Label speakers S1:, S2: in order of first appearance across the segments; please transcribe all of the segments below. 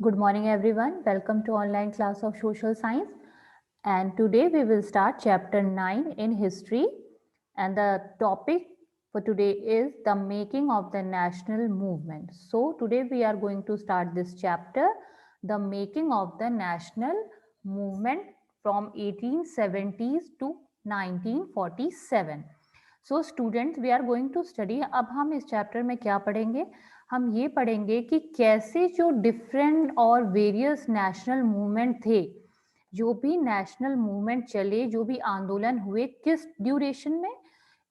S1: Good morning everyone. Welcome to online class of social science. And today we will start chapter 9 in history. And the topic for today is the making of the national movement. So today we are going to start this chapter, the making of the national movement from 1870s to 1947. So students we are going to study. अब हम इस chapter में क्या पढ़ेंगे? हम ये पढ़ेंगे कि कैसे जो डिफरेंट और वेरियस नेशनल मूवमेंट थे, जो भी नेशनल मूवमेंट चले, जो भी आंदोलन हुए, किस ड्यूरेशन में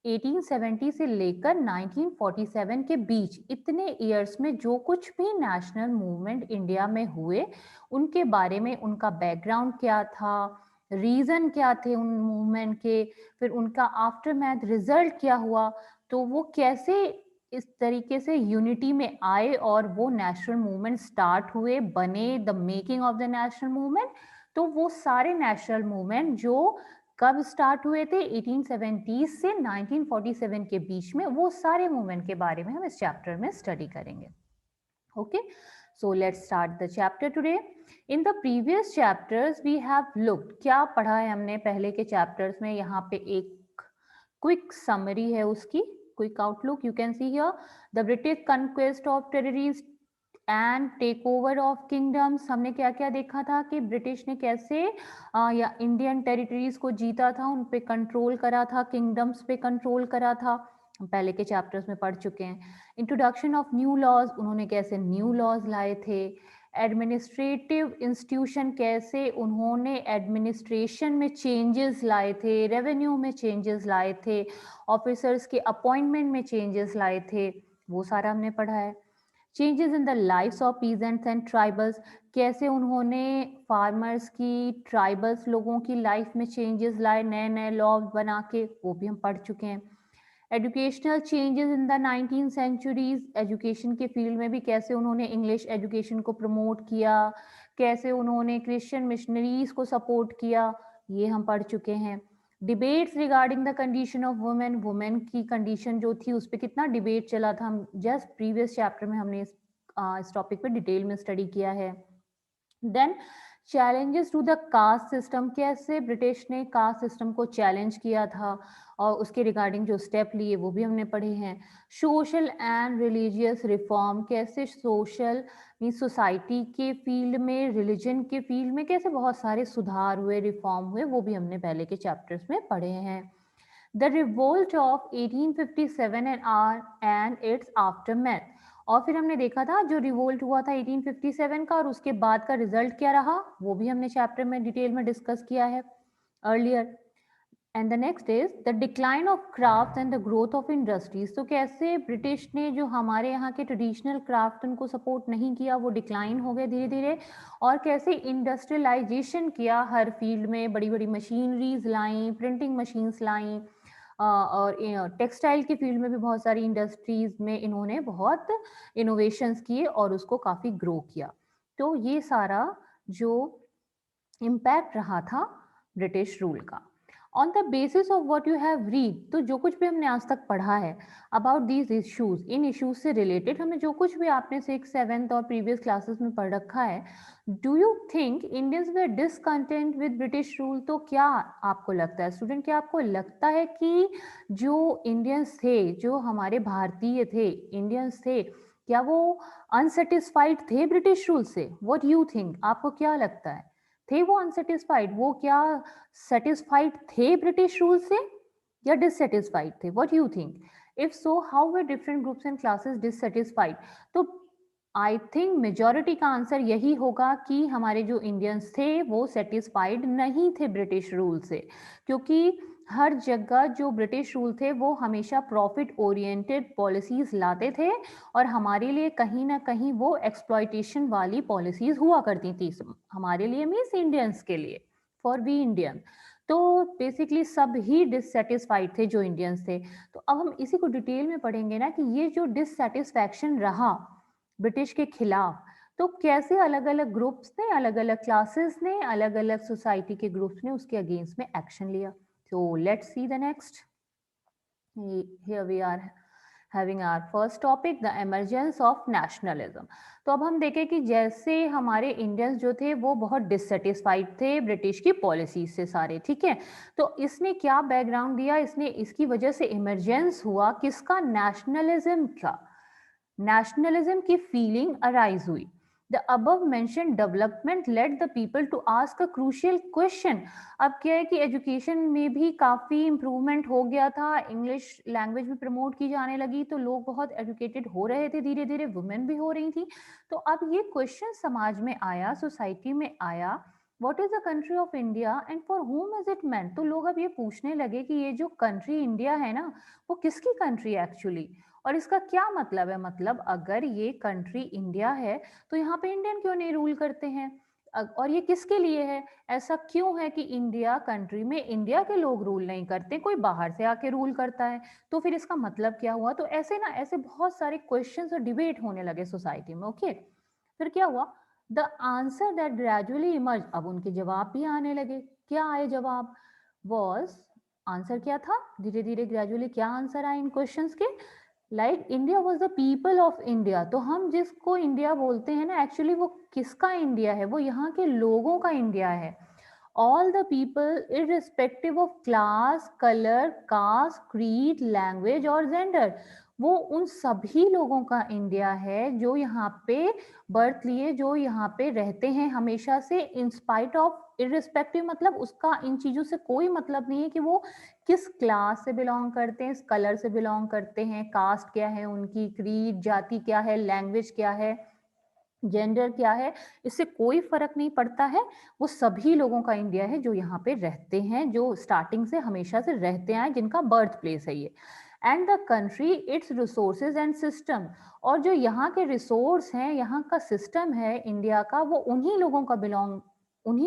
S1: 1870 से लेकर 1947 के बीच, इतने इयर्स में जो कुछ भी नेशनल मूवमेंट इंडिया में हुए, उनके बारे में, उनका बैकग्राउंड क्या था, रीजन क्या थे उन मूवमेंट के, फिर उनका आफ्टर मैथ रिजल्ट क्या हुआ, तो वो कैसे इस तरीके से यूनिटी में आए और वो नेशनल मूवमेंट स्टार्ट हुए, बने, the making of the national movement. तो वो सारे नेशनल मूवमेंट जो कब स्टार्ट हुए थे 1870 से 1947 के बीच में, वो सारे मूवमेंट के बारे में हम इस चैप्टर में स्टडी करेंगे. Okay, so let's start the chapter today. In the previous chapters we have looked, क्या पढ़ा है हमने पहले के chapters में? यहाँ पे एक quick summary है उसकी, quick outlook you can see here. The British conquest of territories and take over of kingdoms. हमने क्या क्या देखा था कि ब्रिटिश ने कैसे या इंडियन टेरिटरीज को जीता था, उन पे कंट्रोल करा था, किंगडम्स पे कंट्रोल करा था, हम पहले के चैप्टर्स में पढ़ चुके हैं. इंट्रोडक्शन ऑफ न्यू लॉज, उन्होंने कैसे न्यू लॉज लाए थे. एडमिनिस्ट्रेटिव इंस्टीट्यूशन, कैसे उन्होंने एडमिनिस्ट्रेशन में चेंजेस लाए थे, रेवेन्यू में चेंजेस लाए थे, ऑफिसर्स के अपॉइंटमेंट में चेंजेस लाए थे, वो सारा हमने पढ़ा है. Changes in the lifes of peasants and tribals, कैसे उन्होंने फार्मर्स की, ट्राइबल्स लोगों की लाइफ में चेंजेस लाए, नए नए लॉ बना के, वो भी हम पढ़ चुके हैं. Educational changes in the 19 centuries, education के फील्ड में भी कैसे उन्होंने इंग्लिश एजुकेशन को प्रमोट किया, कैसे उन्होंने क्रिश्चियन मिशनरीज को सपोर्ट किया, ये हम पढ़ चुके हैं. Debates regarding the condition of women, women की कंडीशन जो थी उस पर कितना डिबेट चला था, हम जस्ट प्रीवियस चैप्टर में हमने इस टॉपिक पे डिटेल में स्टडी किया है. Then challenges to the caste system, कैसे ब्रिटिश ने कास्ट सिस्टम को चैलेंज किया था और उसके रिगार्डिंग जो स्टेप लिए वो भी हमने पढ़े हैं. सोशल एंड रिलीजियस रिफॉर्म, कैसे सोशल सोसाइटी के फील्ड में, रिलीजन के फील्ड में कैसे बहुत सारे सुधार हुए, रिफॉर्म हुए, वो भी हमने पहले के चैप्टर्स में पढ़े हैं. The revolt of 1857 and it's aftermath, और फिर हमने देखा था जो रिवोल्ट हुआ था 1857 का और उसके बाद का रिजल्ट क्या रहा, वो भी हमने चैप्टर में डिटेल में डिस्कस किया है earlier. And the next is the decline of craft and the growth of industries, तो कैसे ब्रिटिश ने जो हमारे यहाँ के ट्रेडिशनल क्राफ्ट उनको सपोर्ट नहीं किया, वो डिक्लाइन हो गए धीरे धीरे, और कैसे इंडस्ट्रियलाइजेशन किया, हर फील्ड में बड़ी बड़ी मशीनरीज लाई, प्रिंटिंग मशीन्स लाई, और टेक्सटाइल के फील्ड में भी बहुत सारी इंडस्ट्रीज में इन्होंने बहुत इनोवेशंस किए और उसको काफ़ी ग्रो किया. तो ये सारा जो इम्पैक्ट रहा था ब्रिटिश रूल का. On the basis of what you have read, तो जो कुछ भी हमने आज तक पढ़ा है about these issues, in issues से रिलेटेड हमें जो कुछ भी आपने 6th 7th और प्रीवियस क्लासेस में पढ़ रखा है, do you think Indians way discontent with British rule? तो क्या आपको लगता है स्टूडेंट, क्या आपको लगता है कि जो इंडियंस थे, जो हमारे भारतीय थे, इंडियंस थे, क्या वो अनसेटिस्फाइड थे ब्रिटिश रूल से? व्हाट यू थिंक, आपको क्या लगता है, थे वो अनसेटिस्फाइड? वो क्या सेटिस्फाइड थे ब्रिटिश रूल से या डिससेटिस्फाइड थे? What you think? If so, how were different groups and classes dissatisfied? तो आई थिंक मेजॉरिटी का आंसर यही होगा कि हमारे जो इंडियंस थे वो सेटिस्फाइड नहीं थे ब्रिटिश रूल से, क्योंकि हर जगह जो ब्रिटिश रूल थे वो हमेशा प्रॉफिट ओरिएंटेड पॉलिसीज लाते थे और हमारे लिए कहीं ना कहीं वो एक्सप्लॉयटेशन वाली पॉलिसीज हुआ करती थी, हमारे लिए मीन्स इंडियंस के लिए, फॉर वी इंडियन. तो बेसिकली सब ही डिससेटिस्फाइड थे जो इंडियंस थे. तो अब हम इसी को डिटेल में पढ़ेंगे ना कि ये जो डिससेटिस्फैक्शन रहा ब्रिटिश के खिलाफ, तो कैसे अलग अलग ग्रुप्स ने, अलग अलग क्लासेस ने, अलग अलग सोसाइटी के ग्रुप्स ने उसके अगेंस्ट में एक्शन लिया. So let's see the next. Here we are having our first topic the emergence of nationalism. तो अब हम देखें कि जैसे हमारे इंडियंस जो थे वो बहुत डिससेटिस्फाइड थे ब्रिटिश की पॉलिसी से सारे, ठीक है। तो इसने क्या बैकग्राउंड दिया, इसने इसकी वजह से इमरजेंस हुआ किसका, नेशनलिज्म का, नेशनलिज्म की फीलिंग अराइज हुई। The above mentioned development led the people to ask a crucial question. अब क्या है कि एजुकेशन में भी काफ़ी इम्प्रूवमेंट हो गया था, इंग्लिश लैंग्वेज भी प्रमोट की जाने लगी, तो लोग बहुत एजुकेटेड हो रहे थे, धीरे धीरे वुमेन भी हो रही थी। तो अब ये क्वेश्चन समाज में आया, सोसाइटी में आया, what is the country of India and for whom is it meant। तो लोग अब ये पूछने लगे कि ये जो कंट्री इंडिया है ना, वो किसकी कंट्री है एक्चुअली, और इसका क्या मतलब है। मतलब अगर ये कंट्री इंडिया है तो यहाँ पे इंडियन क्यों नहीं रूल करते हैं, और ये किसके लिए है, ऐसा क्यों है कि इंडिया कंट्री में इंडिया के लोग रूल नहीं करते, कोई बाहर से आके रूल करता है, तो फिर इसका मतलब क्या हुआ। तो ऐसे ना, ऐसे बहुत सारे क्वेश्चंस और डिबेट होने लगे सोसाइटी में। ओके, फिर क्या हुआ, the answer that gradually emerge, अब उनके जवाब भी आने लगे। क्या आए जवाब, वॉज, आंसर क्या था, धीरे धीरे ग्रेजुअली क्या आंसर आए इन क्वेश्चंस के, like India was the people of India. तो हम जिसको इंडिया बोलते हैं ना, एक्चुअली वो किसका इंडिया है, वो यहाँ के लोगों का इंडिया है। All the people irrespective of class, colour, caste, creed, language और जेंडर, वो उन सभी लोगों का इंडिया है जो यहाँ पे बर्थ लिए, जो यहाँ पे रहते हैं हमेशा से, इंस्पाइट ऑफ, इररिस्पेक्टिव मतलब उसका इन चीज़ों से कोई मतलब नहीं है कि वो किस क्लास से बिलोंग करते हैं, कलर से बिलोंग करते हैं, कास्ट क्या है उनकी, क्रीड, जाति क्या है, लैंग्वेज क्या है, जेंडर क्या है, इससे कोई फर्क नहीं पड़ता है। वो सभी लोगों का इंडिया है जो यहाँ पे रहते हैं, जो स्टार्टिंग से हमेशा से रहते आए, जिनका बर्थ प्लेस है ये। And the country, it's resources and system, और जो यहाँ के रिसोर्स हैं, यहाँ का सिस्टम है इंडिया का, वो उन्हीं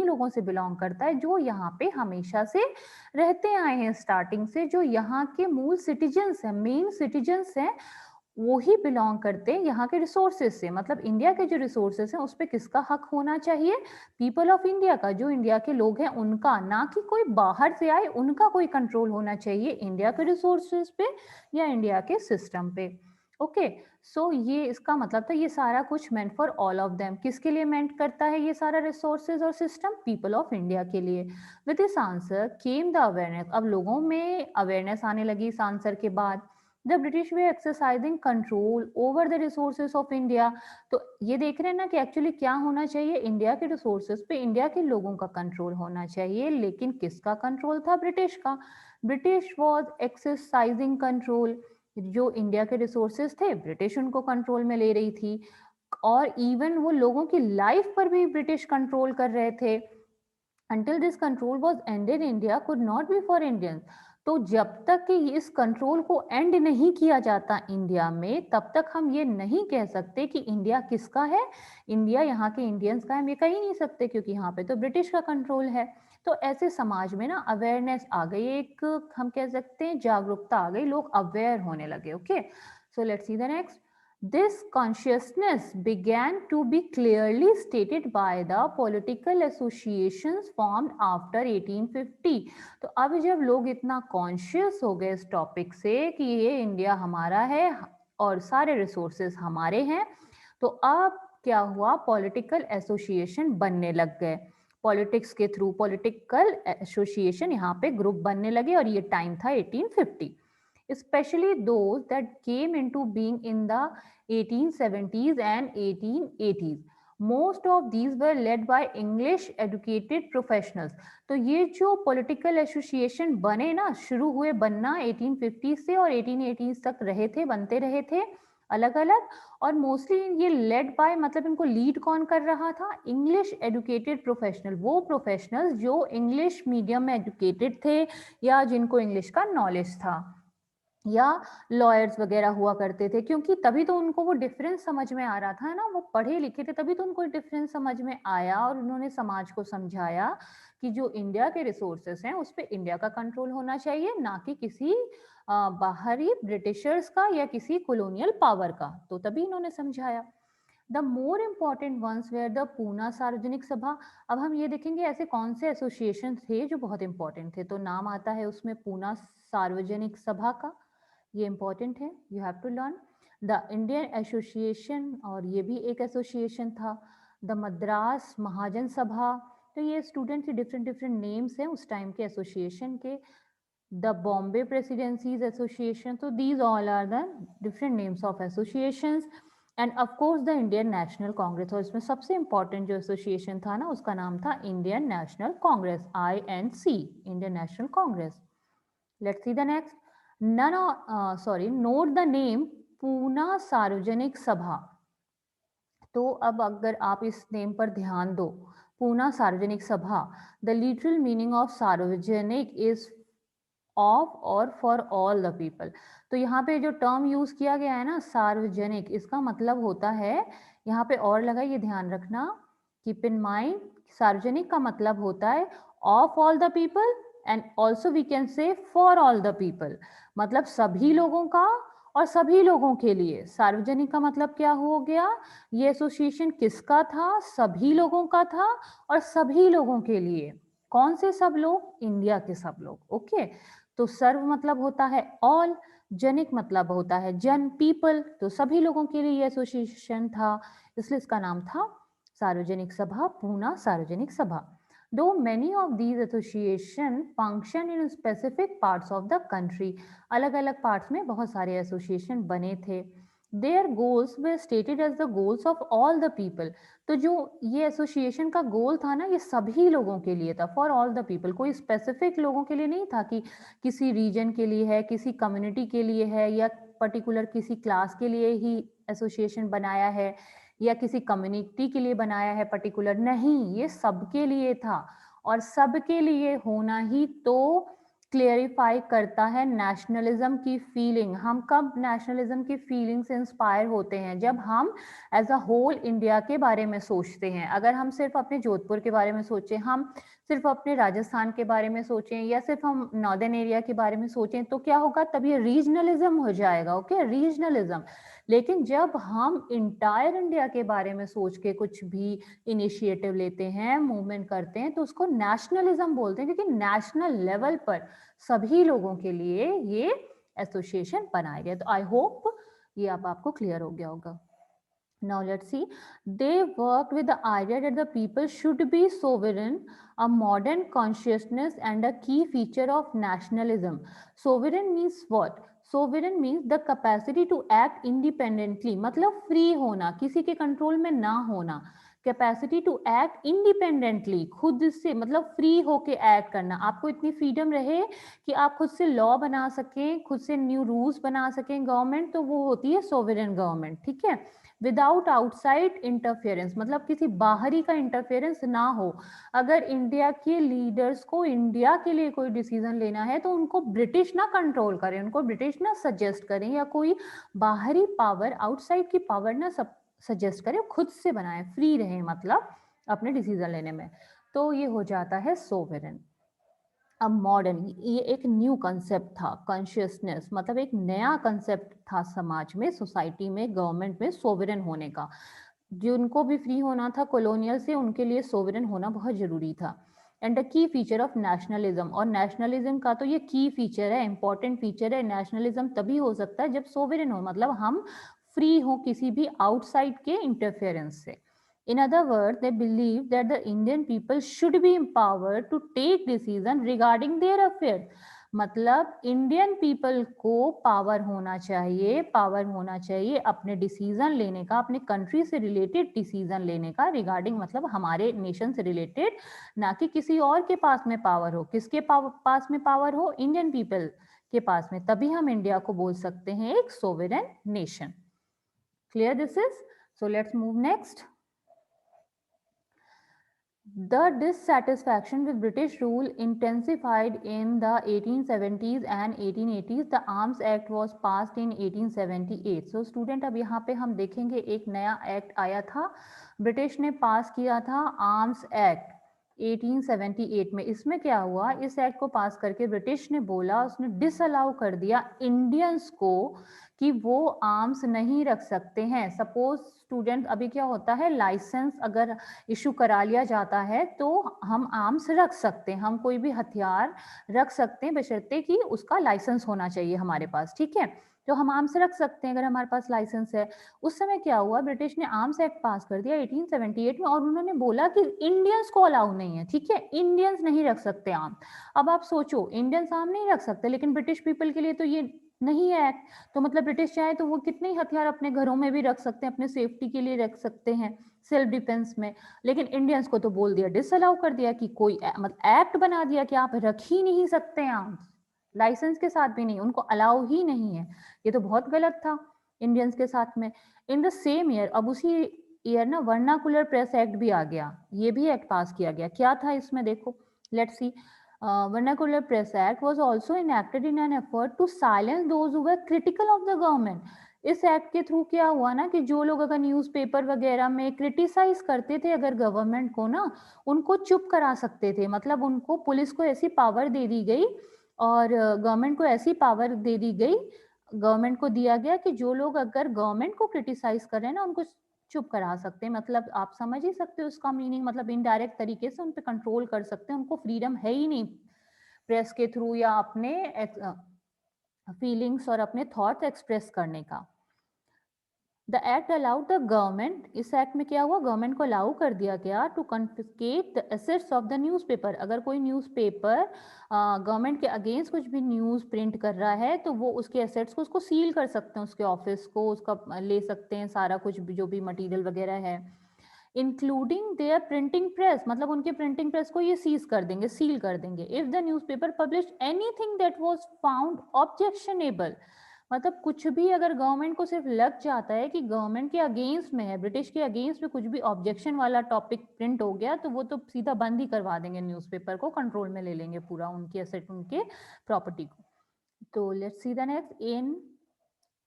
S1: लोगों से बिलोंग करता है जो यहाँ पे हमेशा से रहते आए हैं स्टार्टिंग से, जो यहाँ के मूल सिटीजन्स हैं, मेन सिटीजन्स हैं, वो ही बिलोंग करते हैं यहाँ के रिसोर्सेज से। मतलब इंडिया के जो रिसोर्सेज हैं उस पर किसका हक होना चाहिए, पीपल ऑफ इंडिया का, जो इंडिया के लोग हैं उनका, ना कि कोई बाहर से आए उनका कोई कंट्रोल होना चाहिए इंडिया के रिसोर्सेज पे या इंडिया के सिस्टम पे। ओके, सो ये इसका मतलब था, ये सारा कुछ meant for all of them, किसके लिए मेंट करता है ये सारा रिसोर्सेज और सिस्टम, पीपल ऑफ इंडिया के लिए। With this answer came the awareness, अब लोगों में अवेयरनेस आने लगी इस आंसर के बाद। The British way exercising control over the resources of India. तो ये देख रहे हैं ना कि एक्चुअली क्या होना चाहिए, इंडिया के रिसोर्सेज पे इंडिया के लोगों का कंट्रोल होना चाहिए, लेकिन किसका कंट्रोल था, ब्रिटिश का। ब्रिटिश वॉज एक्सरसाइजिंग कंट्रोल, जो इंडिया के रिसोर्सेज थे ब्रिटिश उनको कंट्रोल में ले रही थी, और इवन वो लोगों की लाइफ पर भी ब्रिटिश कंट्रोल कर रहे थे। until this control was ended India could not be for Indians। तो जब तक कि इस कंट्रोल को एंड नहीं किया जाता इंडिया में, तब तक हम ये नहीं कह सकते कि इंडिया किसका है, इंडिया यहाँ के इंडियंस का है, हम ये कह ही नहीं सकते, क्योंकि यहाँ पे तो ब्रिटिश का कंट्रोल है। तो ऐसे समाज में ना अवेयरनेस आ गई, एक हम कह सकते हैं जागरूकता आ गई, लोग अवेयर होने लगे। Okay, so let's see the next. This consciousness began to be clearly stated by the political associations formed after 1850। तो अब जब लोग इतना कॉन्शियस हो गए इस टॉपिक से कि ये इंडिया हमारा है और सारे रिसोर्सेज हमारे हैं, तो अब क्या हुआ, पॉलिटिकल एसोसिएशन बनने लग गए, पॉलिटिक्स के थ्रू पॉलिटिकल एसोसिएशन यहाँ पे ग्रुप बनने लगे, और ये टाइम था 1850। especially those that came into being in the 1870s and 1880s। Most of these were led by English educated professionals। तो ये जो पॉलिटिकल एसोसिएशन बने ना, शुरू हुए बनना 1850 से और 1880s तक रहे थे, बनते रहे थे अलग अलग, और मोस्टली ये लेड बाय, मतलब इनको लीड कौन कर रहा था, इंग्लिश एजुकेटेड प्रोफेशनल, वो प्रोफेशनल्स जो इंग्लिश मीडियम में एजुकेटेड थे या जिनको इंग्लिश का नॉलेज था, या लॉयर्स वगैरह हुआ करते थे, क्योंकि तभी तो उनको वो डिफरेंस समझ में आ रहा था ना, वो पढ़े लिखे थे, तभी तो उनको डिफरेंस समझ में आया, और उन्होंने समाज को समझाया कि जो इंडिया के रिसोर्सेस हैं उस पर इंडिया का कंट्रोल होना चाहिए, ना कि किसी बाहरी ब्रिटिशर्स का या किसी कॉलोनियल पावर का। तो तभी इन्होंने समझाया। The more important ones were the Poona Sarvajanik Sabha. अब हम ये देखेंगे ऐसे कौन से एसोसिएशन थे जो बहुत इंपॉर्टेंट थे, तो नाम आता है उसमें पूना सार्वजनिक सभा का, ये इंपॉर्टेंट है, you have to learn. The Indian association, और ये भी एक एसोसिएशन था। द मद्रास महाजन सभा, तो ये स्टूडेंट के डिफरेंट डिफरेंट नेम्स हैं उस टाइम के एसोसिएशन के। द बॉम्बे प्रेसिडेंसीज एसोसिएशन, तो these all are the different names of associations. And of course the Indian National Congress, और इसमें सबसे इंपॉर्टेंट जो एसोसिएशन था ना, उसका नाम था Indian National Congress, INC, Indian National Congress. Let's see the next. Note the name Poona Sarvajanik सभा। तो अब अगर आप इस नेम पर ध्यान दो, पूना सार्वजनिक सभा, द लिटरल मीनिंग ऑफ सार्वजनिक इज ऑफ और फॉर ऑल द पीपल। तो यहाँ पे जो टर्म यूज किया गया है ना, सार्वजनिक, इसका मतलब होता है, यहाँ पे और लगा, ये ध्यान रखना, कीप इन माइंड, सार्वजनिक का मतलब होता है of all the people and also we can say for all the people, मतलब सभी लोगों का और सभी लोगों के लिए। सार्वजनिक का मतलब क्या हो गया, ये एसोसिएशन किसका था, सभी लोगों का था और सभी लोगों के लिए। कौन से सब लोग, इंडिया के सब लोग, ओके। तो सर्व मतलब होता है ऑल, जनिक मतलब होता है जन, पीपल, तो सभी लोगों के लिए ये एसोसिएशन था, इसलिए इसका नाम था सार्वजनिक सभा, पूना सार्वजनिक सभा। Though many of these association function in specific parts of the country, अलग अलग parts में बहुत सारे association बने थे। Their goals were stated as the goals of all the people. तो जो ये एसोसिएशन का गोल था ना, ये सभी लोगों के लिए था, फॉर ऑल द पीपल, कोई स्पेसिफिक लोगों के लिए नहीं था कि किसी रीजन के लिए है, किसी कम्युनिटी के लिए है, या पर्टिकुलर किसी क्लास के लिए ही एसोसिएशन बनाया है, या किसी कम्युनिटी के लिए बनाया है पर्टिकुलर, नहीं, ये सबके लिए था। और सबके लिए होना ही तो क्लियरिफाई करता है नेशनलिज्म की फीलिंग। हम कब नेशनलिज्म की फीलिंग से इंस्पायर होते हैं, जब हम एज अ होल इंडिया के बारे में सोचते हैं। अगर हम सिर्फ अपने जोधपुर के बारे में सोचें, हम सिर्फ अपने राजस्थान के बारे में सोचें, या सिर्फ हम नॉर्दर्न एरिया के बारे में सोचें, तो क्या होगा, तब ये रीजनलिज्म हो जाएगा, ओके, रीजनलिज्म। लेकिन जब हम इंटायर इंडिया के बारे में सोच के कुछ भी इनिशिएटिव लेते हैं, मूवमेंट करते हैं, तो उसको नेशनलिज्म बोलते हैं, क्योंकि नेशनल लेवल पर सभी लोगों के लिए ये एसोसिएशन बनाए गए। तो आई होप ये अब आपको क्लियर हो गया होगा। Now let's see. They worked with the idea that the people should be sovereign, a modern consciousness and a key feature of nationalism. Sovereign means what? Sovereign means the capacity to act independently, मतलब free होना, किसी के control में ना होना। Capacity to act independently, खुद से, मतलब फ्री होके एक्ट करना, आपको इतनी फ्रीडम रहे कि आप खुद से लॉ बना सकें, खुद से न्यू रूल्स बना सकें गवर्नमेंट, तो वो होती है सोवरेन गवर्नमेंट, ठीक है। विदाउट आउटसाइड इंटरफेरेंस, मतलब किसी बाहरी का इंटरफेरेंस ना हो। अगर इंडिया के लीडर्स को इंडिया के लिए कोई डिसीजन लेना है, तो उनको ब्रिटिश ना कंट्रोल करें, उनको ब्रिटिश ना सजेस्ट करें, या कोई बाहरी पावर, आउटसाइड की पावर ना सजेस्ट करें, खुद से बनाए, फ्री रहे, मतलब अपने डिसीजन लेने में। तो ये हो जाता है सोवरेन। अब मॉडर्न, ये एक न्यू कंसेप्ट था, कॉन्शियसनेस, मतलब एक नया कंसेप्ट था समाज में, सोसाइटी में, गवर्नमेंट में सोवरेन होने का। जिनको भी फ्री होना था कॉलोनियल से, उनके लिए सोवरेन होना बहुत जरूरी था। And the key feature of nationalism, और नेशनलिज्म का तो ये की फीचर है, इंपॉर्टेंट फीचर है। नेशनलिज्म तभी हो सकता है जब सोवरेन हो, मतलब हम फ्री हो किसी भी आउटसाइड के इंटरफेरेंस से। In other words, they believe that the Indian people should be empowered to take decision regarding their affairs. मतलब इंडियन पीपल को पावर होना चाहिए अपने डिसीजन लेने का, अपने कंट्री से रिलेटेड डिसीजन लेने का, रिगार्डिंग मतलब हमारे नेशन से रिलेटेड, ना कि किसी और के पास में पावर हो। किसके पास में पावर हो, इंडियन पीपल के पास में, तभी हम इंडिया को बोल सकते हैं एक sovereign nation. Clear this is? So let's move next. The dissatisfaction with British rule intensified in the 1870s and 1880s. The Arms Act was passed in 1878. So student, अब यहाँ पे हम देखेंगे एक नया एक्ट आया था, ब्रिटिश ने पास किया था, आर्म्स एक्ट 1878 में। इसमें क्या हुआ, इस एक्ट को पास करके ब्रिटिश ने बोला, उसने डिसअलाउ कर दिया इंडियंस को कि वो आर्म्स नहीं रख सकते हैं। सपोज स्टूडेंट, अभी क्या होता है, लाइसेंस अगर इशू करा लिया जाता है तो हम आर्म्स रख सकते हैं, हम कोई भी हथियार रख सकते हैं, बशर्ते कि उसका लाइसेंस होना चाहिए हमारे पास, ठीक है। तो हम आर्म्स रख सकते हैं अगर हमारे पास लाइसेंस है। उस समय क्या हुआ, ब्रिटिश ने आर्म्स एक्ट पास कर दिया 1878 में, और उन्होंने बोला कि इंडियंस को अलाउ नहीं है, ठीक है, इंडियंस नहीं रख सकते आर्म। अब आप सोचो, इंडियंस आर्म नहीं रख सकते, लेकिन ब्रिटिश पीपल के लिए तो ये नहीं है एक्ट, तो मतलब ब्रिटिश चाहे तो वो कितने ही हथियार अपने घरों में भी रख सकते हैं, अपने सेफ्टी के लिए रख सकते हैं, सेल्फ डिफेंस में। लेकिन इंडियंस को तो बोल दिया, डिसअलाउ कर दिया कि कोई मतलब एक्ट बना दिया कि आप रख ही नहीं सकते आर्म्स, लाइसेंस के साथ भी नहीं, उनको अलाउ ही नहीं है। ये तो बहुत गलत था इंडियंस के साथ में। इन द सेम ईयर, अब उसी ईयर ना वर्नाकुलर प्रेस एक्ट भी आ गया, ये भी एक्ट पास किया गया। क्या था इसमें, देखो, let's see. Vernacular Press Act was also enacted in an effort to silence those who were critical of the government. इस एक्ट के थ्रू क्या हुआ ना कि जो लोग अगर न्यूज़पेपर वगैरह में क्रिटिसाइज करते थे अगर गवर्नमेंट को ना, उनको चुप करा सकते थे। मतलब उनको, पुलिस को ऐसी पावर दे दी गई और गवर्नमेंट को ऐसी पावर दे दी गई, गवर्नमेंट को दिया गया कि जो लोग अगर गवर्नमेंट को क्रिटिसाइज कर रहे हैं ना, उनको चुप करा सकते हैं। मतलब आप समझ ही सकते हो उसका मीनिंग, मतलब इनडायरेक्ट तरीके से उन पे कंट्रोल कर सकते हैं, उनको फ्रीडम है ही नहीं प्रेस के थ्रू या अपने फीलिंग्स और अपने थॉट्स एक्सप्रेस करने का। The act allowed the government, इस एक्ट में क्या हुआ, गवर्नमेंट को अलाउ कर दिया गया to confiscate the assets of the newspaper. अगर कोई न्यूज़पेपर गवर्नमेंट के अगेंस्ट कुछ भी न्यूज़ प्रिंट कर रहा है तो वो उसके एसेट्स को, उसको सील कर सकते हैं, उसके ऑफिस को, उसका ले सकते हैं सारा कुछ जो भी मटेरियल वगैरह है, इंक्लूडिंग देयर प्रिंटिंग प्रेस, मतलब उनके प्रिंटिंग प्रेस को ये सीज कर देंगे, सील कर देंगे। If the newspaper publish anything that was found objectionable, मतलब कुछ भी अगर गवर्नमेंट को सिर्फ लग जाता है कि गवर्नमेंट के अगेंस्ट में है, ब्रिटिश के अगेंस्ट में कुछ भी ऑब्जेक्शन वाला टॉपिक प्रिंट हो गया, तो वो तो सीधा बंद ही करवा देंगे, न्यूज़पेपर को कंट्रोल में ले लेंगे पूरा, उनके एसेट, उनके प्रॉपर्टी को। तो let's see the next. In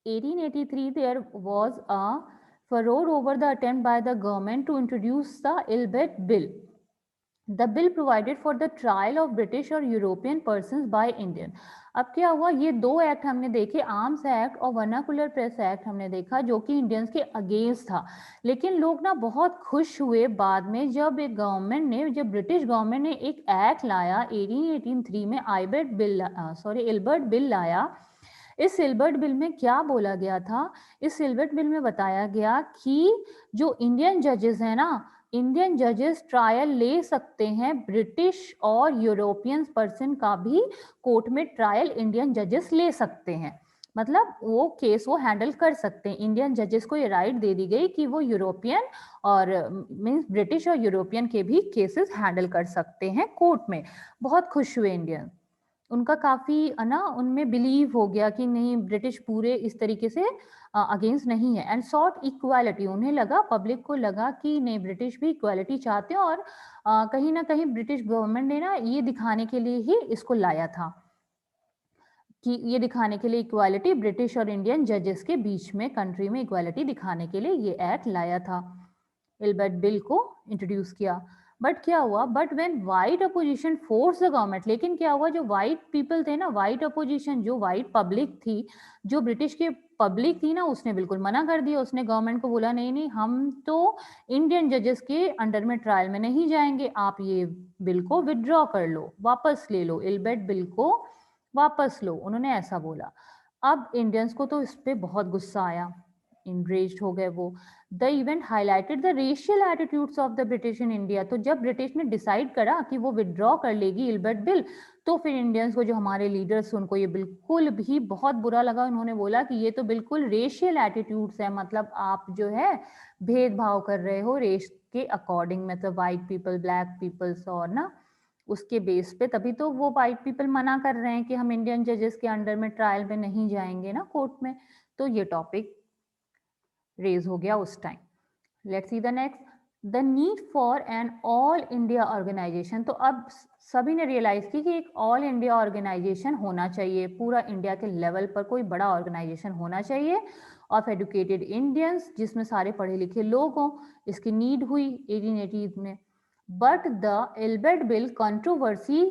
S1: 1883 there was a furore over the attempt by the government to introduce the Ilbert Bill. The bill provided for the trial of British or European persons by Indian. अब क्या हुआ, ये दो act हमने देखे, arms act और vernacular press act हमने देखा, जो कि इंडियंस के अगेंस्ट था। लेकिन लोग ना बहुत खुश हुए बाद में जब एक गवर्नमेंट ने, जब ब्रिटिश गवर्नमेंट ने एक एक्ट लाया 1883 में, इल्बर्ट बिल लाया। इस सिल्बर्ट बिल में क्या बोला गया था, इस सिल्बर्ट बिल में बताया गया कि जो इंडियन जजेस हैं ना, इंडियन जजेस ट्रायल ले सकते हैं, ब्रिटिश और यूरोपियन पर्सन का भी कोर्ट में ट्रायल इंडियन जजेस ले सकते हैं। मतलब वो केस वो हैंडल कर सकते हैं। इंडियन जजेस को ये राइट दे दी गई कि वो यूरोपियन और मींस ब्रिटिश और यूरोपियन के भी केसेस हैंडल कर सकते हैं कोर्ट में। बहुत खुश हुए इंडियन, उनका काफ़ी ना उनमें बिलीव हो गया कि नहीं, ब्रिटिश पूरे इस तरीके से अगेंस्ट नहीं है। एंड सॉट इक्वालिटी, उन्हें लगा, पब्लिक को लगा कि नहीं, ब्रिटिश भी इक्वालिटी चाहते हैं, और कहीं ना कहीं ब्रिटिश गवर्नमेंट ने ना ये दिखाने के लिए ही इसको लाया था, कि ये दिखाने के लिए इक्वालिटी ब्रिटिश और इंडियन जजेस के बीच में, कंट्री में इक्वालिटी दिखाने के लिए ये एक्ट लाया था, इल्बर्ट बिल को इंट्रोड्यूस किया। बट क्या हुआ, but when white opposition force the government, लेकिन क्या हुआ, जो वाइट पीपल थे ना, वाइट अपोजिशन, जो वाइट पब्लिक थी, जो ब्रिटिश के पब्लिक थी ना, उसने बिल्कुल मना कर दिया। उसने गवर्नमेंट को बोला, नहीं नहीं, हम तो इंडियन जजेस के अंडर में ट्रायल में नहीं जाएंगे, आप ये बिल को विदड्रॉ कर लो, वापस ले लो, इल्बर्ट बिल को वापस लो, उन्होंने ऐसा बोला। अब इंडियंस को तो इस पे बहुत गुस्सा आया, इंग्रेज्ड हो गए वो। The event highlighted the racial attitudes of the British in India. तो जब ब्रिटिश ने डिसाइड करा कि वो विदड्रॉ कर लेगी इल्बर्ट बिल, तो फिर इंडियंस को, जो हमारे लीडर्स, उनको ये बिल्कुल भी बहुत बुरा लगा। उन्होंने बोला कि ये तो बिल्कुल रेशियल एटीट्यूड्स है, मतलब आप जो है भेदभाव कर रहे हो रेस के अकॉर्डिंग, मतलब वाइट पीपल, ब्लैक पीपल्स, और ना उसके बेस पे, तभी तो वो वाइट पीपल मना कर रहे हैं कि हम इंडियन जजेस के अंडर में ट्रायल में नहीं जाएंगे ना, कोर्ट में। तो ये टॉपिक रेज हो गया उस time. Let's see the next. The need for an all India organization. तो अब सभी ने रियलाइज की कि एक ऑल इंडिया ऑर्गेनाइजेशन होना चाहिए, पूरा इंडिया के लेवल पर कोई बड़ा ऑर्गेनाइजेशन होना चाहिए ऑफ एजुकेटेड इंडियंस, जिसमें सारे पढ़े लिखे लोग हों। इसकी नीड हुई 1880 में। But the Ilbert bill controversy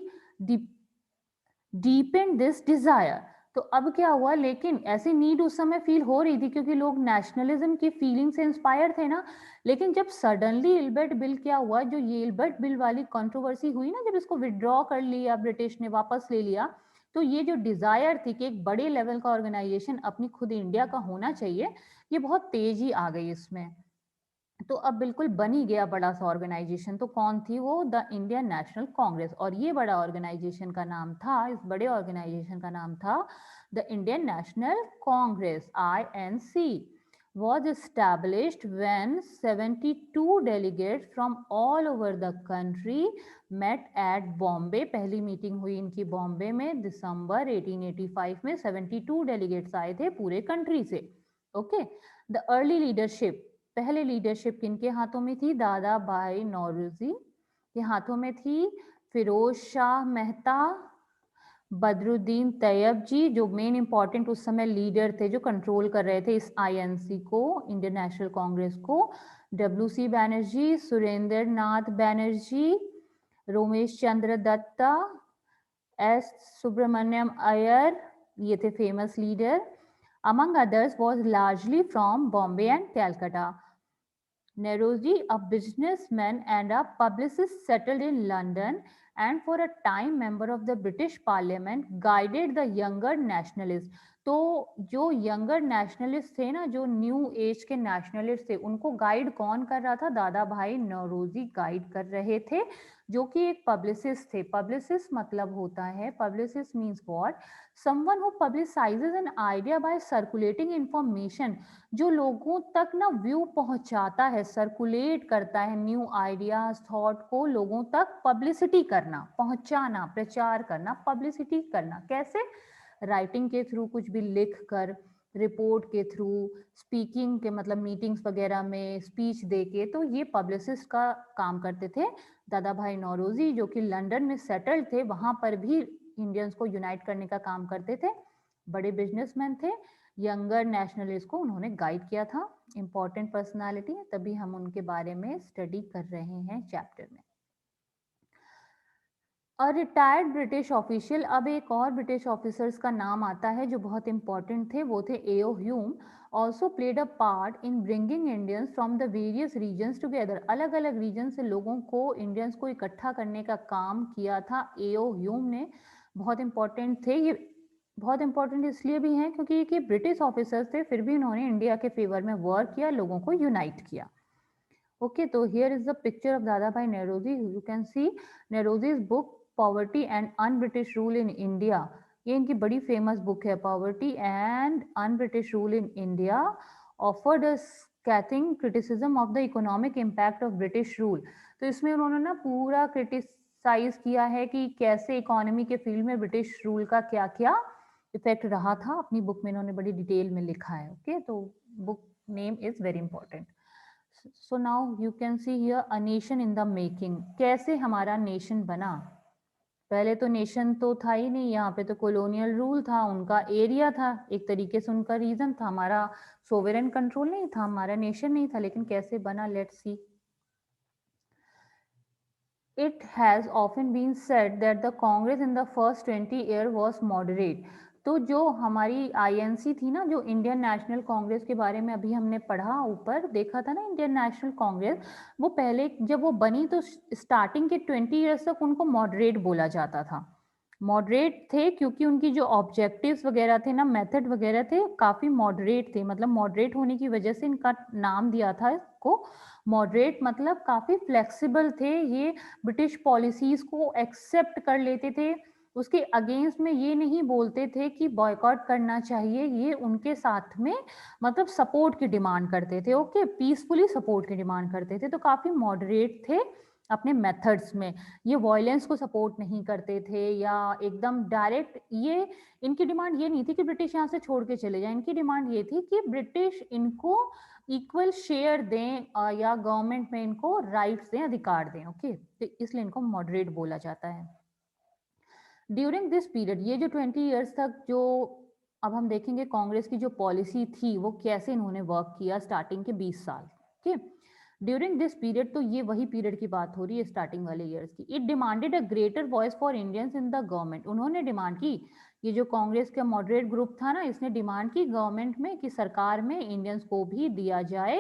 S1: deepened this desire। तो अब क्या हुआ, लेकिन ऐसी नीड उस समय फील हो रही थी क्योंकि लोग नेशनलिज्म की फीलिंग से इंस्पायर थे ना। लेकिन जब सडनली इल्बर्ट बिल क्या हुआ, जो ये इल्बर्ट बिल वाली कंट्रोवर्सी हुई ना, जब इसको विड्रॉ कर लिया, ब्रिटिश ने वापस ले लिया, तो ये जो डिजायर थी कि एक बड़े लेवल का ऑर्गेनाइजेशन अपनी खुद इंडिया का होना चाहिए, ये बहुत तेजी आ गई इसमें। तो अब बिल्कुल बन ही गया बड़ा सा ऑर्गेनाइजेशन। तो कौन थी वो? द इंडियन नेशनल कांग्रेस। और ये बड़ा ऑर्गेनाइजेशन का नाम था, इस बड़े ऑर्गेनाइजेशन का नाम था the Indian National Congress, INC, was established when 72 delegates from all over the country met at Bombay। पहली मीटिंग हुई इनकी बॉम्बे में दिसंबर 1885 में। 72 डेलीगेट्स आए थे पूरे कंट्री से। ओके, द अर्ली लीडरशिप, पहले लीडरशिप किनके हाथों में थी? दादा भाई नौरोजी के हाथों में थी। फिरोज शाह मेहता, बदरुद्दीन तैयब जी, जो मेन इंपॉर्टेंट उस समय लीडर थे, जो कंट्रोल कर रहे थे इस INC को, इंडियन नेशनल कांग्रेस को। WC बैनर्जी, सुरेंद्र नाथ बैनर्जी, रोमेश चंद्र दत्ता, S सुब्रमण्यम अय्यर, ये थे famous leader. Among others was largely from Bombay and Calcutta. Nehruji, a businessman and a publicist, settled in London and for a time member of the British Parliament, guided the younger nationalists. तो जो younger nationalist थे ना, जो new age के nationalist थे, उनको guide कौन कर रहा था? दादा भाई नौरोजी गाइड कर रहे थे, जो कि एक पब्लिसिस्ट थे। पब्लिसिस्ट मतलब होता है, publicist means what? Someone who publicises an idea by circulating information, जो लोगों तक ना व्यू पहुंचाता है, सर्कुलेट करता है न्यू आइडियाज, थॉट को लोगों तक पब्लिसिटी करना, पहुंचाना, प्रचार करना, पब्लिसिटी करना। कैसे? राइटिंग के थ्रू, कुछ भी लिख कर, रिपोर्ट के थ्रू, स्पीकिंग के मतलब मीटिंग्स वगैरह में स्पीच देके। तो ये पब्लिसिस्ट का काम करते थे। दादा भाई नौरोजी जो कि लंदन में सेटल्ड थे, वहां पर भी इंडियंस को यूनाइट करने का काम करते थे, बड़े बिजनेसमैन थे। यंगर नेशनलिस्ट को उन्होंने गाइड किया था। इंपॉर्टेंट पर्सनालिटी है, तभी हम उनके बारे में स्टडी कर रहे हैं चैप्टर में। और रिटायर्ड ब्रिटिश ऑफिशियल, अब एक और ब्रिटिश ऑफिसर्स का नाम आता है जो बहुत इंपॉर्टेंट थे, वो थे A O Hume. Also played a part in bringing Indians from the various regions together. अलग अलग रीजन से लोगों को, इंडियंस को इकट्ठा करने का काम किया था एओ ह्यूम ने। बहुत इंपॉर्टेंट थे ये। बहुत इंपॉर्टेंट इसलिए भी हैं क्योंकि ये ब्रिटिश ऑफिसर्स थे, फिर भी इन्होंने इंडिया के फेवर में वर्क किया, लोगों को यूनाइट किया। ओके, तो here is the picture of Dadabhai Naoroji. You can see Naoroji's book poverty and unBritish rule in India. ये इनकी बड़ी फेमस बुक है, poverty and unBritish rule in India, offered a scathing criticism of the economic impact of British rule. तो इसमें उन्होंने ना पूरा criticise किया है कि कैसे इकोनॉमी के फील्ड में ब्रिटिश रूल का क्या क्या इफेक्ट रहा था। अपनी बुक में इन्होंने बड़ी डिटेल में लिखा है। ओके, तो book name is very important. So now you can see here a nation in the making. कैसे हमारा नेशन बना? पहले तो नेशन तो था ही नहीं, यहाँ पे तो कॉलोनियल रूल था, उनका एरिया था, एक तरीके से उनका रीजन था। हमारा सोवेरेन कंट्रोल नहीं था, हमारा नेशन नहीं था। लेकिन कैसे बना, let's see. It has often been said that the Congress in the first 20 year was moderate। तो जो हमारी INC थी ना, जो इंडियन नेशनल कांग्रेस के बारे में अभी हमने पढ़ा, ऊपर देखा था ना इंडियन नेशनल कांग्रेस, वो पहले जब वो बनी तो स्टार्टिंग के 20 ईयर्स तक उनको मॉडरेट बोला जाता था। मॉडरेट थे क्योंकि उनकी जो ऑब्जेक्टिव्स वगैरह थे ना, मेथड वगैरह थे, काफ़ी मॉडरेट थे। मतलब मॉडरेट होने की वजह से इनका नाम दिया था इसको मॉडरेट। मतलब काफ़ी फ्लेक्सिबल थे ये, ब्रिटिश पॉलिसीज को एक्सेप्ट कर लेते थे, उसके अगेंस्ट में ये नहीं बोलते थे कि बॉयकॉट करना चाहिए, ये उनके साथ में मतलब सपोर्ट की डिमांड करते थे। ओके, पीसफुली सपोर्ट की डिमांड करते थे। तो काफ़ी मॉडरेट थे अपने मेथड्स में। ये वॉयलेंस को सपोर्ट नहीं करते थे या एकदम डायरेक्ट। ये इनकी डिमांड ये नहीं थी कि ब्रिटिश यहाँ से छोड़ के चले जाएं, इनकी डिमांड ये थी कि ब्रिटिश इनको इक्वल शेयर दें या गवर्नमेंट में इनको राइट्स दें, अधिकार दें। ओके, तो इसलिए इनको मॉडरेट बोला जाता है। ड्यूरिंग दिस पीरियड, ये जो 20 ईयर्स तक जो अब हम देखेंगे कांग्रेस की जो पॉलिसी थी वो कैसे इन्होंने वर्क किया, स्टार्टिंग के 20 साल। ओके, ड्यूरिंग दिस पीरियड, तो ये वही पीरियड की बात हो रही है स्टार्टिंग वाले ईयर्स की। It demanded a greater voice for Indians in the government. उन्होंने डिमांड की ये जो कांग्रेस का मॉडरेट ग्रुप था ना, इसने डिमांड की गवर्नमेंट में कि सरकार में इंडियंस को भी दिया जाए,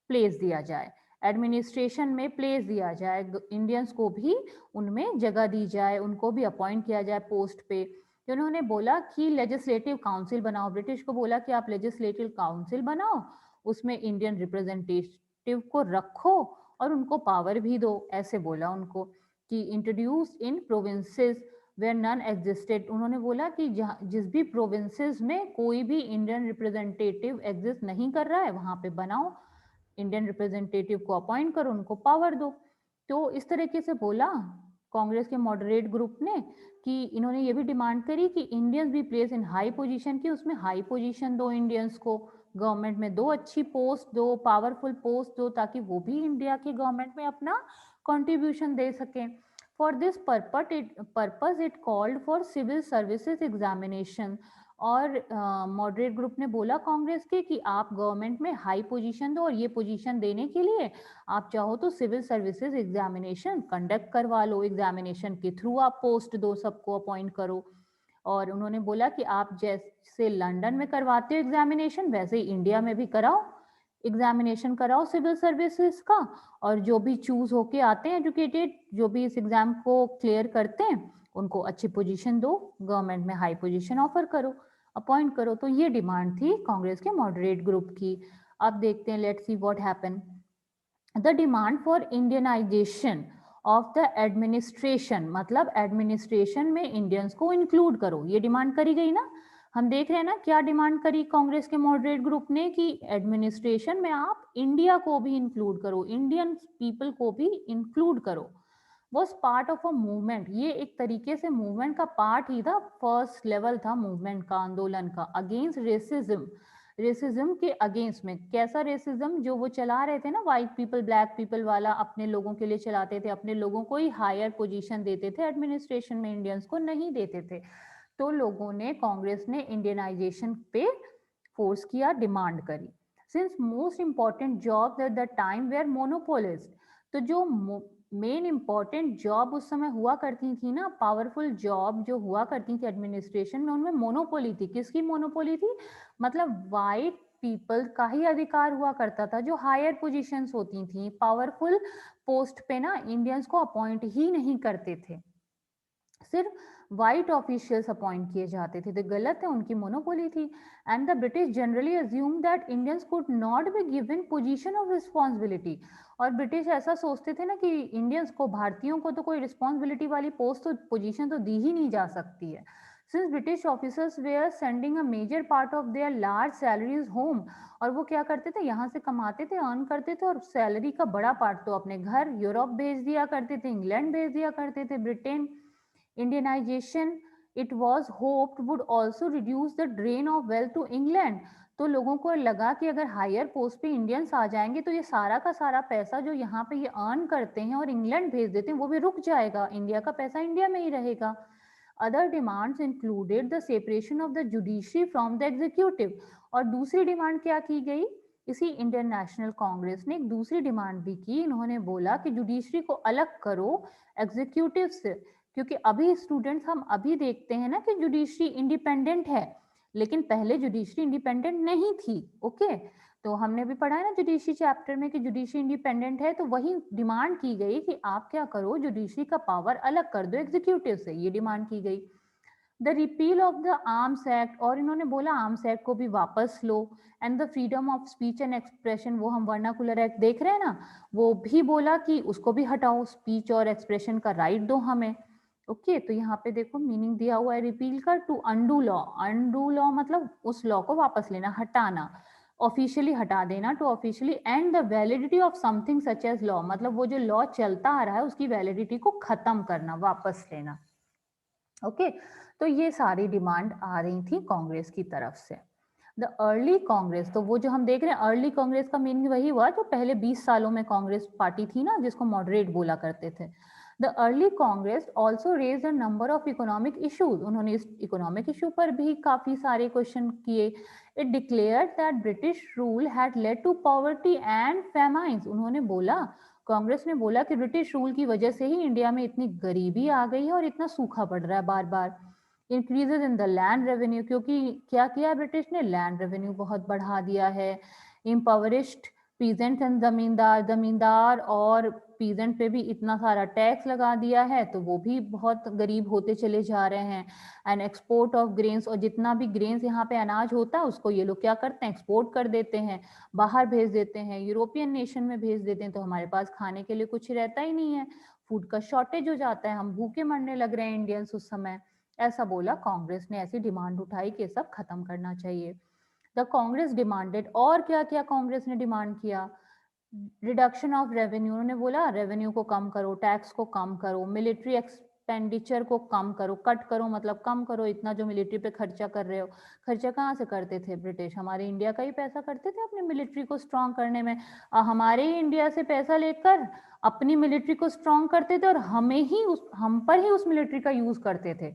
S1: प्लेस दिया जाए, एडमिनिस्ट्रेशन में प्लेस दिया जाए, इंडियंस को भी उनमें जगह दी जाए, उनको भी अपॉइंट किया जाए पोस्ट पे। उन्होंने बोला कि लेजिस्लेटिव काउंसिल बनाओ, ब्रिटिश को बोला कि आप लेजिस्लेटिव काउंसिल बनाओ, उसमें इंडियन रिप्रेजेंटेटिव को रखो और उनको पावर भी दो, ऐसे बोला उनको कि introduce in provinces where none existed. उन्होंने बोला कि जिस भी प्रोविंसेस में कोई भी इंडियन रिप्रेजेंटेटिव एग्जिस्ट नहीं कर रहा है वहां पे बनाओ, इंडियन रिप्रेजेंटेटिव को अपॉइंट करो, उनको पावर दो। तो इस तरीके से बोला कांग्रेस के मॉडरेट ग्रुप ने कि इन्होंने ये भी डिमांड करी कि इंडियंस भी प्लेस इन हाई पोजीशन, की उसमें हाई पोजीशन दो इंडियंस को, गवर्नमेंट में दो अच्छी पोस्ट दो, पावरफुल पोस्ट दो, ताकि वो भी इंडिया की गवर्नमेंट में अपना कंट्रीब्यूशन दे सकें। For this purpose it called for civil services examination. और मॉडरेट ग्रुप ने बोला कांग्रेस के कि आप गवर्नमेंट में हाई पोजीशन दो, और ये पोजीशन देने के लिए आप चाहो तो सिविल सर्विसेज एग्जामिनेशन कंडक्ट करवा लो, एग्जामिनेशन के थ्रू आप पोस्ट दो, सबको अपॉइंट करो। और उन्होंने बोला कि आप जैसे लंदन में करवाते हो एग्जामिनेशन, वैसे ही इंडिया में भी कराओ, एग्जामिनेशन कराओ सिविल सर्विसेज का, और जो भी चूज होके आते हैं एजुकेटेड, जो भी इस एग्जाम को क्लियर करते हैं, उनको अच्छी पोजीशन दो, गवर्नमेंट में हाई पोजीशन ऑफर करो, अपॉइंट करो। तो ये डिमांड थी कांग्रेस के मॉडरेट ग्रुप की। अब देखते हैं, let's see what happen. The demand for Indianisation of the administration, मतलब एडमिनिस्ट्रेशन में इंडियंस को इंक्लूड करो, ये डिमांड करी गई ना। हम देख रहे हैं ना क्या डिमांड करी कांग्रेस के मॉडरेट ग्रुप ने, कि एडमिनिस्ट्रेशन में आप इंडिया को भी इंक्लूड करो, इंडियन पीपल को भी इंक्लूड करो। Was part of a movement, ये एक तरीके से मूवमेंट का पार्ट ही था, फर्स्ट लेवल था मूवमेंट का, आंदोलन का, अगेंस्ट रेसिज्म। रेसिज्म के अगेंस्ट में, कैसा रेसिज्म, जो वो चला रहे थे ना, वाइट पीपल ब्लैक पीपल वाला, अपने लोगों के लिए चलाते थे, अपने लोगों को ही हायर पोजीशन देते थे एडमिनिस्ट्रेशन में, इंडियंस को नहीं देते थे। तो लोगों ने, कांग्रेस ने इंडियनाइजेशन पे फोर्स किया, डिमांड करी। Since most important job at the time were monopolist, तो जो मेन इंपॉर्टेंट जॉब उस समय हुआ करती थी ना, पावरफुल जॉब जो हुआ करती थी एडमिनिस्ट्रेशन में, उनमें मोनोपोली थी। किसकी मोनोपोली थी? मतलब वाइट पीपल का ही अधिकार हुआ करता था, जो हायर पोजीशंस होती थी, पावरफुल पोस्ट पे ना इंडियंस को अपॉइंट ही नहीं करते थे, सिर्फ वाइट ऑफिशियल्स अपॉइंट किए जाते थे। तो गलत है, उनकी मोनोपोली थी। And the British generally assume that Indians could not be given position of responsibility, और ब्रिटिश ऐसा सोचते थे ना कि इंडियंस को, भारतीयों को तो कोई रिस्पॉन्सिबिलिटी वाली पोस्ट तो, पोजीशन तो दी ही नहीं जा सकती है। Since British officers were sending a major part of their large salaries home, और वो क्या करते थे, यहाँ से कमाते थे, अर्न करते थे, और सैलरी का बड़ा पार्ट तो अपने घर यूरोप भेज दिया करते थे, इंग्लैंड भेज दिया करते थे, Britain. Indianization, it was hoped, would also reduce the drain of wealth to England. तो लोगों को लगा कि अगर हायर पोस्ट पे इंडियंस आ जाएंगे तो ये सारा का सारा पैसा जो यहाँ पे ये अर्न करते हैं और इंग्लैंड भेज देते हैं, वो भी रुक जाएगा, इंडिया का पैसा इंडिया में ही रहेगा। Other demands included the separation of the judiciary from the executive, और दूसरी डिमांड क्या की गई, इसी इंडियन नेशनल कांग्रेस ने एक दूसरी डिमांड भी की। इन्होंने बोला कि जुडिशरी को अलग करो एग्जीक्यूटिव से, क्योंकि अभी स्टूडेंट्स हम अभी देखते हैं ना कि जुडिशरी इंडिपेंडेंट है, लेकिन पहले जुडिशरी इंडिपेंडेंट नहीं थी। ओके, तो हमने भी पढ़ा है ना जुडिशरी चैप्टर में कि जुडिशरी इंडिपेंडेंट है, तो वही डिमांड की गई कि आप क्या करो, जुडिशरी का पावर अलग कर दो एग्जीक्यूटिव से, ये डिमांड की गई। The repeal of the arms act, और इन्होंने बोला आर्म्स एक्ट को भी वापस लो, and the freedom of speech and expression, वो हम वर्नाकुलर एक्ट देख रहे हैं ना, वो भी बोला कि उसको भी हटाओ, स्पीच और एक्सप्रेशन का राइट दो हमें। ओके, तो यहाँ पे देखो मीनिंग दिया हुआ है रिपील का, to undo law, undo law मतलब उस लॉ को वापस लेना, हटाना, ऑफिशियली हटा देना, to officially end the validity of something such as law, मतलब वो जो लॉ चलता आ रहा है उसकी वैलिडिटी को खत्म करना, वापस लेना। ओके, तो ये सारी डिमांड आ रही थी कांग्रेस की तरफ से। द अर्ली कांग्रेस, तो वो जो हम देख रहे हैं अर्ली कांग्रेस का मीनिंग वही हुआ जो पहले 20 सालों में कांग्रेस पार्टी थी ना, जिसको मॉडरेट बोला करते थे। The early Congress also raise a number of economic issues, उन्होंने इस इकोनॉमिक इशू पर भी काफी सारे क्वेश्चन किए। It declared that British rule had led to poverty and famines, उन्होंने बोला, कांग्रेस ने बोला कि ब्रिटिश रूल की वजह से ही इंडिया में इतनी गरीबी आ गई है और इतना सूखा पड़ रहा है बार बार। Increases in the land revenue, क्योंकि क्या किया ब्रिटिश ने, लैंड रेवेन्यू बहुत बढ़ा दिया है। इम्पावरिश्ड पीजेंट एंड जमींदार और पीजेंट पे भी इतना सारा टैक्स लगा दिया है, तो वो भी बहुत गरीब होते चले जा रहे हैं। एंड एक्सपोर्ट ऑफ ग्रेन्स, और जितना भी ग्रेन्स यहाँ पे अनाज होता है उसको ये लोग क्या करते हैं, एक्सपोर्ट कर देते हैं, बाहर भेज देते हैं, यूरोपियन नेशन में भेज देते हैं, तो हमारे पास खाने के लिए कुछ रहता ही नहीं है, फूड का शॉर्टेज हो जाता है, हम भूखे मरने लग रहे हैं इंडियंस उस समय। ऐसा बोला कांग्रेस ने, ऐसी डिमांड उठाई कि सब खत्म करना चाहिए। द कांग्रेस डिमांडेड, और क्या क्या कांग्रेस ने डिमांड किया, रिडक्शन ऑफ रेवेन्यू, उन्होंने बोला रेवेन्यू को कम करो, टैक्स को कम करो, मिलिट्री एक्सपेंडिचर को कम करो, कट करो मतलब कम करो, इतना जो मिलिट्री पे खर्चा कर रहे हो। खर्चा कहाँ से करते थे ब्रिटिश, हमारे इंडिया का ही पैसा करते थे अपनी मिलिट्री को स्ट्रॉन्ग करने में। हमारे ही इंडिया से पैसा लेकर अपनी मिलिट्री को स्ट्रॉन्ग करते थे और हम पर ही उस मिलिट्री का यूज करते थे।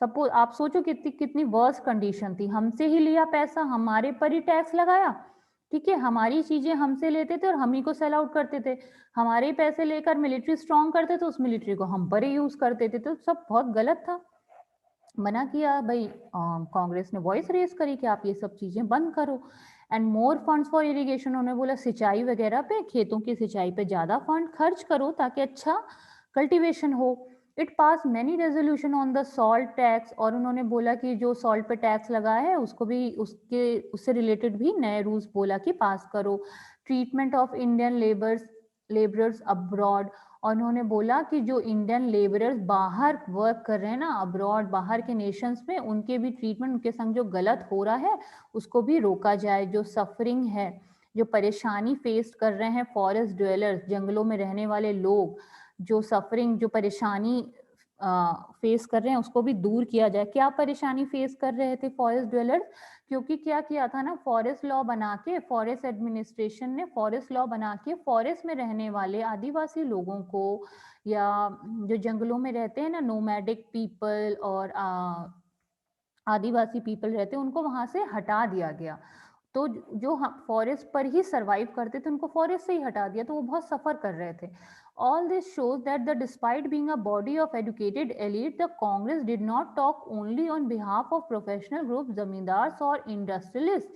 S1: सपोज आप सोचो कितनी कितनी वर्स कंडीशन थी, हमसे ही लिया पैसा, हमारे पर ही टैक्स लगाया, ठीक है, हमारी चीजें हमसे लेते थे और हम ही को सेल आउट करते थे, हमारे ही पैसे लेकर मिलिट्री स्ट्रॉन्ग करते थे, उस मिलिट्री को हम पर ही यूज करते थे, तो सब बहुत गलत था। मना किया भाई, कांग्रेस ने वॉइस रेज करी कि आप ये सब चीजें बंद करो। And more funds for irrigation, उन्होंने बोला सिंचाई वगैरह पे, खेतों की सिंचाई पे ज्यादा फंड खर्च करो ताकि अच्छा कल्टीवेशन हो। It pass many resolution on the salt tax, और उन्होंने बोला कि जो सॉल्ट पे टैक्स लगा है उसको भी उससे रिलेटेड भी नए रूल्स बोला कि पास करो। Treatment of Indian labourers abroad, और उन्होंने बोला कि जो इंडियन लेबरर्स बाहर वर्क कर रहे हैं ना, अब्रॉड बाहर के नेशंस में, उनके भी ट्रीटमेंट, उनके संग जो गलत हो रहा है उसको भी रोका जाए। जो सफरिंग है, जो परेशानी फेस कर रहे हैं फॉरेस्ट ड्वेलर्स, जंगलों में रहने वाले लोग, जो सफरिंग, जो परेशानी फेस कर रहे हैं उसको भी दूर किया जाए। क्या परेशानी फेस कर रहे थे फॉरेस्ट ड्वेलर्स, क्योंकि क्या किया था ना, फॉरेस्ट लॉ बना के, फॉरेस्ट एडमिनिस्ट्रेशन ने फॉरेस्ट लॉ बना के फॉरेस्ट में रहने वाले आदिवासी लोगों को, या जो जंगलों में रहते हैं ना नोमैडिक पीपल और आदिवासी पीपल रहते हैं, उनको वहां से हटा दिया गया। तो जो फॉरेस्ट पर ही सरवाइव करते थे उनको फॉरेस्ट से ही हटा दिया, तो वो बहुत सफर कर रहे थे। All this shows that despite being a body of educated elite, the Congress did not talk only on behalf of professional groups, zamindars और इंडस्ट्रियलिस्ट।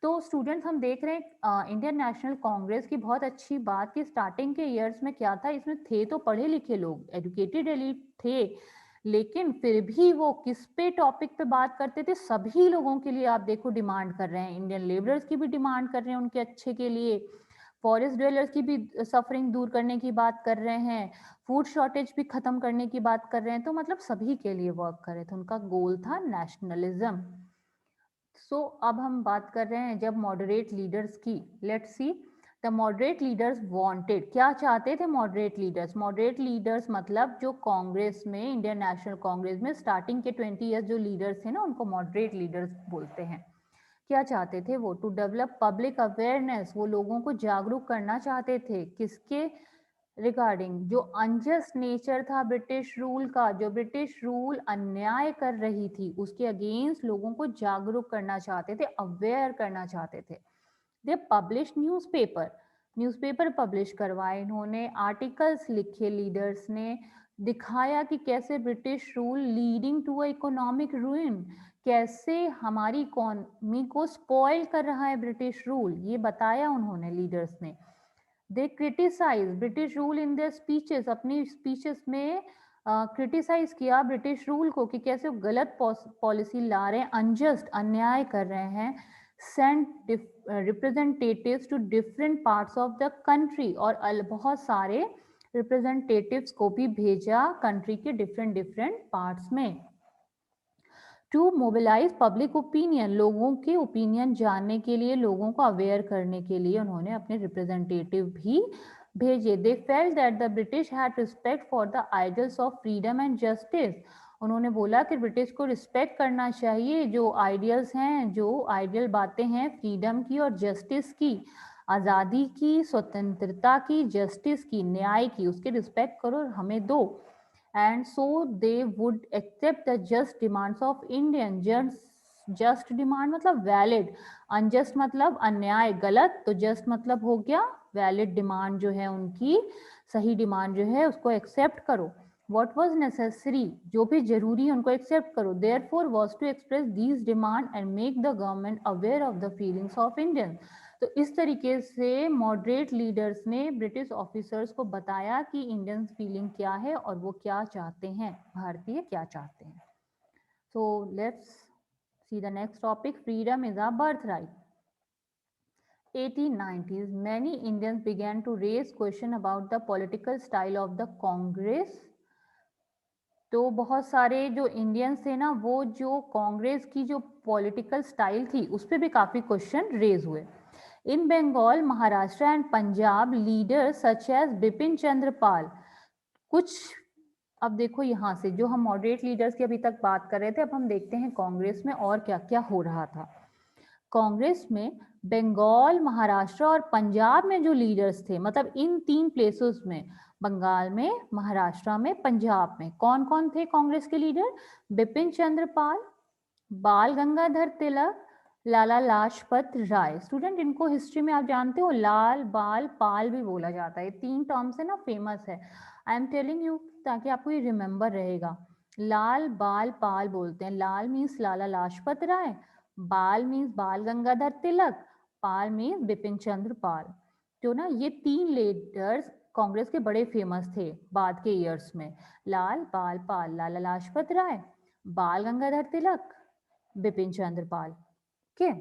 S1: तो स्टूडेंट्स हम देख रहे हैं इंडियन नेशनल कांग्रेस की बहुत अच्छी बात कि स्टार्टिंग के ईयर्स में क्या था, इसमें थे तो पढ़े लिखे लोग, एजुकेटेड एलिट थे, लेकिन फिर भी वो किस पे टॉपिक पे बात करते थे, सभी लोगों के लिए आप देखो डिमांड कर रहे हैं, इंडियन लेबरर्स की भी डिमांड कर रहे हैं उनके अच्छे के लिए, फॉरेस्ट ड्वेलर्स की भी सफरिंग दूर करने की बात कर रहे हैं, फूड शॉर्टेज भी खत्म करने की बात कर रहे हैं, तो मतलब सभी के लिए वर्क कर रहे थे, उनका गोल था नेशनलिज्म। सो अब हम बात कर रहे हैं जब मॉडरेट लीडर्स की, let's see the moderate leaders wanted, क्या चाहते थे मॉडरेट लीडर्स। मॉडरेट लीडर्स मतलब जो कांग्रेस में, इंडियन नेशनल कांग्रेस में स्टार्टिंग के 20 ईयर्स जो लीडर्स थे ना, उनको मॉडरेट लीडर्स बोलते हैं। क्या चाहते थे वो, टू डेवलप पब्लिक अवेयरनेस, वो लोगों को जागरूक करना चाहते थे, किसके रिगार्डिंग, जो अनजस्ट नेचर था ब्रिटिश रूल का, जो ब्रिटिश रूल अन्याय कर रही थी उसके अगेंस्ट लोगों को जागरूक करना चाहते थे, अवेयर करना चाहते थे। दे पब्लिश न्यूज़पेपर पब्लिश करवाए इन्होंने, आर्टिकल्स लिखे लीडर्स ने, दिखाया कि कैसे British rule leading to economic ruin, कैसे हमारी इकोनॉमी को स्पॉइल कर रहा है ब्रिटिश रूल, ये बताया उन्होंने लीडर्स ने। They criticise British rule in their speeches, अपनी स्पीचेस में क्रिटिसाइज किया ब्रिटिश रूल को कि कैसे वो गलत पॉलिसी ला रहे हैं, अनजस्ट अन्याय कर रहे हैं। Sent representatives to different parts of the country, और बहुत सारे रिप्रेजेंटेटिव्स को भी भेजा कंट्री के डिफरेंट डिफरेंट पार्ट्स में। टू मोबिलाइज पब्लिक ओपिनियन, लोगों के ओपिनियन जानने के लिए, लोगों को अवेयर करने के लिए उन्होंने अपने रिप्रेजेंटेटिव भी भेजे। They felt that the British had respect for the ideals of freedom and justice, उन्होंने बोला कि ब्रिटिश को रिस्पेक्ट करना चाहिए, जो आइडियल्स हैं, जो आइडियल बातें हैं फ्रीडम की और जस्टिस की, आज़ादी की, स्वतंत्रता की, जस्टिस की, न्याय की, उसके रिस्पेक्ट करो और हमें दो। And so they would accept the just demands of Indian. just demand मतलब वैलिड, अनजस्ट मतलब अन्याय गलत, तो जस्ट मतलब हो गया वैलिड डिमांड जो है उनकी, सही डिमांड जो है उसको एक्सेप्ट करो। what was necessary, जो भी जरूरी है उनको एक्सेप्ट करो. therefore was to express these demand and make the government aware of the feelings of Indians. तो इस तरीके से मॉडरेट लीडर्स ने ब्रिटिश ऑफिसर्स को बताया कि इंडियन फीलिंग क्या है और वो क्या चाहते हैं, भारतीय क्या चाहते हैं. So let's see the next topic. Freedom is our birthright. 1890s, many Indians began to raise question about the political style of the Congress. तो बहुत सारे जो इंडियंस थे ना, वो जो कांग्रेस की जो पॉलिटिकल स्टाइल थी उस पर भी काफ़ी क्वेश्चन रेज हुए. In Bengal, Maharashtra and Punjab, leaders such as Bipin Chandra Pal. कुछ अब देखो यहाँ से जो हम मॉडरेट लीडर्स की अभी तक बात कर रहे थे, अब हम देखते हैं कांग्रेस में और क्या क्या हो रहा था. कांग्रेस में बंगाल, महाराष्ट्र और पंजाब में जो लीडर्स थे, मतलब इन 3 प्लेसेस में, बंगाल में, महाराष्ट्र में, पंजाब में, कौन कौन थे कांग्रेस के लीडर? बिपिन चंद्र पाल, बाल गंगाधर तिलक, लाला लाजपत राय. स्टूडेंट, इनको हिस्ट्री में आप जानते हो लाल, बाल, पाल भी बोला जाता है. 3 टर्म्स है ना, फेमस है. आई एम टेलिंग यू ताकि आपको ये रिमेंबर रहेगा. लाल, बाल, पाल बोलते हैं. लाल मीन्स लाला लाजपत राय, बाल मीन्स बाल गंगाधर तिलक, पाल मीन्स बिपिन चंद्र पाल. तो ना ये 3 लीडर्स कांग्रेस के बड़े फेमस थे बाद के ईयर्स में. लाल, बाल, पाल. लाला लाजपत राय, बाल गंगाधर तिलक, बिपिन चंद्र पाल. Okay.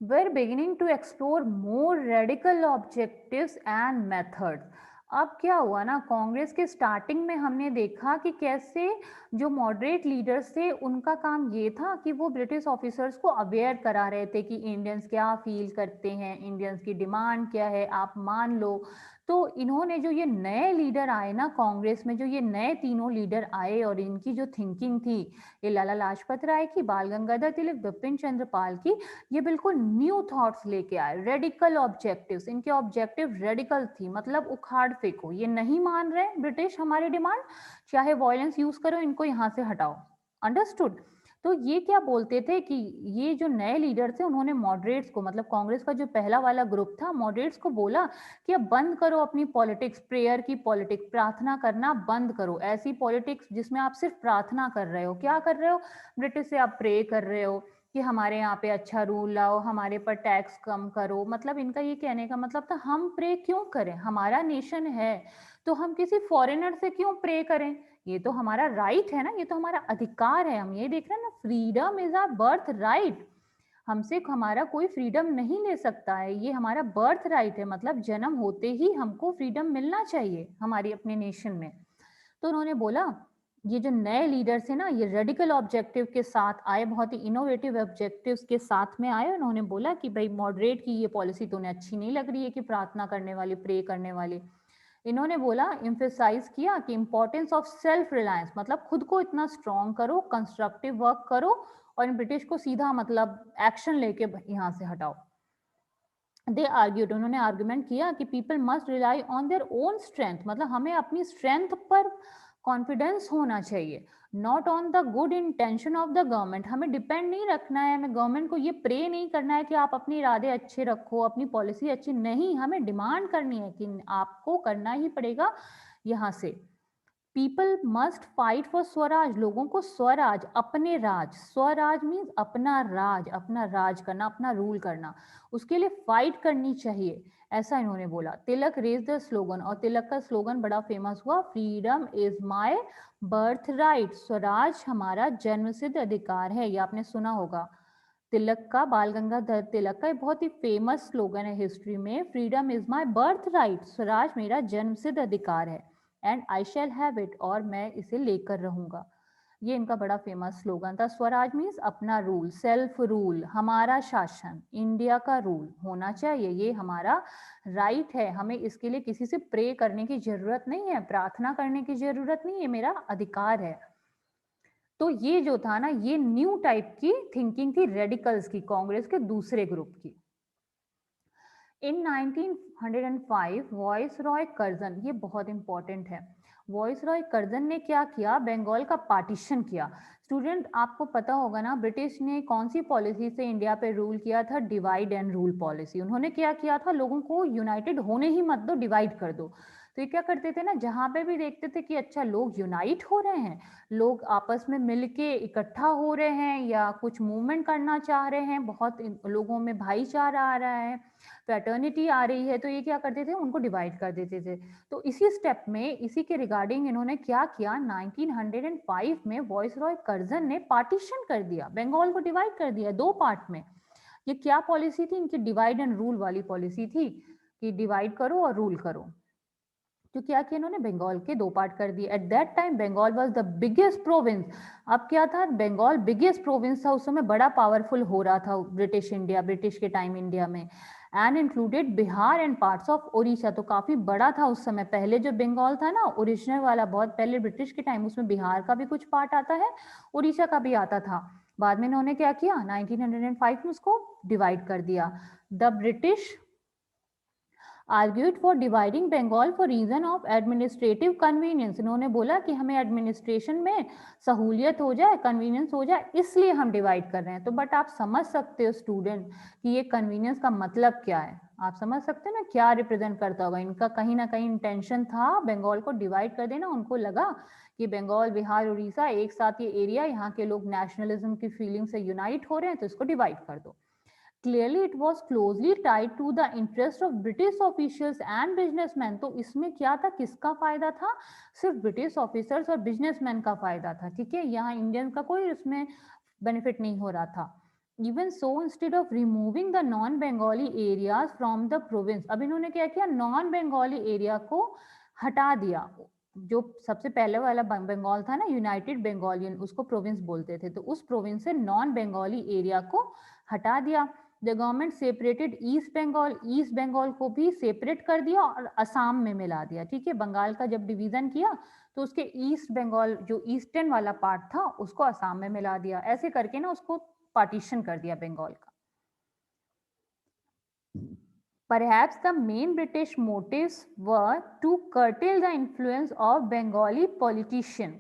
S1: We're beginning to explore more radical objectives and methods. अब क्या हुआ ना, कांग्रेस के स्टार्टिंग में हमने देखा कि कैसे जो मॉडरेट लीडर्स थे उनका काम ये था कि वो ब्रिटिश ऑफिसर्स को अवेयर करा रहे थे कि इंडियंस क्या फील करते हैं, इंडियंस की डिमांड क्या है, आप मान लो. तो इन्होंने जो ये नए लीडर आए ना कांग्रेस में, जो ये नए तीनों लीडर आए और इनकी जो थिंकिंग थी, ये लाला लाजपत राय की, बाल गंगाधर तिलक, बिपिन चंद्र पाल की, ये बिल्कुल न्यू थॉट्स लेके आए. रेडिकल ऑब्जेक्टिव्स, इनके ऑब्जेक्टिव रेडिकल थी, मतलब उखाड़ फेंको, ये नहीं मान रहे ब्रिटिश हमारी डिमांड, चाहे वायलेंस यूज करो, इनको यहाँ से हटाओ. अंडरस्टूड. तो ये क्या बोलते थे कि ये जो नए लीडर थे उन्होंने मॉडरेट्स को, मतलब कांग्रेस का जो पहला वाला ग्रुप था, मॉडरेट्स को बोला कि अब बंद करो अपनी पॉलिटिक्स, प्रेयर की पॉलिटिक्स, प्रार्थना करना बंद करो. ऐसी पॉलिटिक्स जिसमें आप सिर्फ प्रार्थना कर रहे हो. क्या कर रहे हो? ब्रिटिश से आप प्रे कर रहे हो कि हमारे यहाँ पे अच्छा रूल लाओ, हमारे पर टैक्स कम करो. मतलब इनका ये कहने का मतलब था हम प्रे क्यों करें, हमारा नेशन है तो हम किसी फॉरेनर से क्यों प्रे करें, ये तो हमारा राइट है ना, ये तो हमारा अधिकार है. हम ये देख रहे हैं ना, freedom is our birth right. हमसे हमारा कोई फ्रीडम नहीं ले सकता है, ये हमारा बर्थ राइट है. मतलब जन्म होते ही हमको फ्रीडम मिलना चाहिए हमारी अपने नेशन में. तो उन्होंने बोला, ये जो नए लीडर्स है ना, ये रेडिकल ऑब्जेक्टिव के साथ आए, बहुत ही इनोवेटिव ऑब्जेक्टिव्स के साथ में आए. उन्होंने बोला कि भाई मॉडरेट की ये पॉलिसी तो उन्हें अच्छी नहीं लग रही है कि प्रार्थना करने वाली, प्रे करने वाली. इन्होंने बोला, एम्फेसाइज किया कि इंपॉर्टेंस ऑफ सेल्फ रिलायंस, मतलब खुद को इतना स्ट्रॉन्ग करो, कंस्ट्रक्टिव वर्क करो और इन ब्रिटिश को सीधा मतलब एक्शन लेके यहाँ से हटाओ. दे आर्ग्यूड, उन्होंने आर्ग्यूमेंट किया कि people must rely on their own strength, मतलब हमें अपनी स्ट्रेंथ पर कॉन्फिडेंस होना चाहिए. Not on the good intention of the government, हमें डिपेंड नहीं रखना है, हमें गवर्नमेंट को ये प्रे नहीं करना है कि आप अपने इरादे अच्छे रखो, अपनी पॉलिसी अच्छी, नहीं, हमें डिमांड करनी है कि आपको करना ही पड़ेगा यहाँ से. People must fight for Swaraj, लोगों को स्वराज, अपने राज, स्वराज मीन्स अपना राज, अपना राज करना, अपना रूल करना, उसके लिए फाइट करनी चाहिए, ऐसा इन्होंने बोला. तिलक रेज द स्लोगन, और तिलक का स्लोगन बड़ा फेमस हुआ, freedom is my birth right, Swaraj हमारा जन्मसिद्ध अधिकार है. ये आपने सुना होगा तिलक का, बाल गंगाधर तिलक का बहुत ही फेमस स्लोगन है हिस्ट्री में, freedom is my birth right, Swaraj मेरा जन्मसिद्ध अधिकार है, and I shall have it, और मैं इसे लेकर रहूंगा. ये इनका बड़ा फेमस स्लोगन था. स्वराज मीन्स अपना रूल, सेल्फ रूल, हमारा शासन, इंडिया का रूल होना चाहिए, ये हमारा राइट है, हमें इसके लिए किसी से प्रे करने की जरूरत नहीं है, प्रार्थना करने की जरूरत नहीं है, मेरा अधिकार है. तो ये जो था ना, ये न्यू टाइप की थिंकिंग थी रेडिकल्स की, कांग्रेस के दूसरे ग्रुप की. इन 1905 वॉइस रॉय कर्जन, ये बहुत इंपॉर्टेंट है, वॉइस रॉय कर्जन ने क्या किया, बंगाल का पार्टीशन किया. स्टूडेंट, आपको पता होगा ना, ब्रिटिश ने कौन सी पॉलिसी से इंडिया पे रूल किया था, डिवाइड एंड रूल पॉलिसी. उन्होंने क्या किया था, लोगों को यूनाइटेड होने ही मत दो, डिवाइड कर दो. तो ये क्या करते थे ना, जहाँ पे भी देखते थे कि अच्छा लोग यूनाइट हो रहे हैं, लोग आपस में मिलके इकट्ठा हो रहे हैं या कुछ मूवमेंट करना चाह रहे हैं, बहुत लोगों में भाईचारा आ रहा है, फ्रेटर्निटी आ रही है, तो ये क्या करते थे, उनको डिवाइड कर देते थे। तो इसी स्टेप में, इसी के रिगार्डिंग इन्होंने क्या किया, 1905 में वॉइसरॉय कर्जन ने पार्टीशन कर दिया, बंगाल को डिवाइड कर दिया 2 पार्ट में। ये क्या पॉलिसी थी इनकी, डिवाइड एंड रूल वाली पॉलिसी थी कि डिवाइड करो और रूल करो। तो क्या किया इन्होंने, बंगाल के 2 पार्ट कर दिए। At that time Bengal was the biggest province. अब क्या था, बंगाल बिगेस्ट प्रोविंस था उस समय, बड़ा पावरफुल हो रहा था ब्रिटिश के टाइम इंडिया में, and included Bihar and parts of Orissa. तो काफी बड़ा था उस समय। पहले जो बंगाल था ना ओरिजिनल वाला, बहुत पहले ब्रिटिश के टाइम, उसमें बिहार का भी कुछ पार्ट आता है, उड़ीसा का भी आता था। बाद में इन्होंने क्या किया, 1905 में उसको डिवाइड कर दिया। The British argued for dividing Bengal for reason of administrative convenience। इन्होंने बोला कि हमें एडमिनिस्ट्रेशन में सहूलियत हो जाए, कन्वीनियंस हो जाए, इसलिए हम डिवाइड कर रहे हैं। तो बट आप समझ सकते हो स्टूडेंट कि ये कन्वीनियंस का मतलब क्या है, आप समझ सकते हैं ना क्या रिप्रेजेंट करता होगा। इनका कहीं ना कहीं इंटेंशन था बंगाल को डिवाइड कर देना। उनको लगा कि बंगाल, बिहार, उड़ीसा एक साथ, ये एरिया, यहाँ के लोग नेशनलिज्म की फीलिंग से यूनाइट हो रहे हैं, तो इसको डिवाइड कर दो। Clearly it was closely tied to the interest of British officials and businessmen। तो इसमें क्या था, किसका फायदा था, सिर्फ ब्रिटिश ऑफिसर्स और बिजनेसमैन का फायदा था, ठीक है, यहाँ इंडियन का कोई इसमें बेनिफिट नहीं हो रहा था। Even so, instead of removing the non-Bengali areas from the province, अब इन्होंने क्या किया, नॉन बंगाली एरिया को हटा दिया। जो सबसे पहले वाला बंगाल था ना, यूनाइटेड बंगालियन, उसको प्रोविंस बोलते थे, तो उस प्रोविंस से नॉन बंगाली एरिया को हटा दिया। The government separated east Bengal को भी सेपरेट कर दिया और असम में मिला दिया, ठीक है। बंगाल का जब डिवीजन किया तो उसके ईस्ट बंगाल जो ईस्टर्न वाला पार्ट था उसको असम में मिला दिया। ऐसे करके ना उसको पार्टीशन कर दिया बंगाल का। Perhaps the main British motives were to curtail the influence of Bengali politician।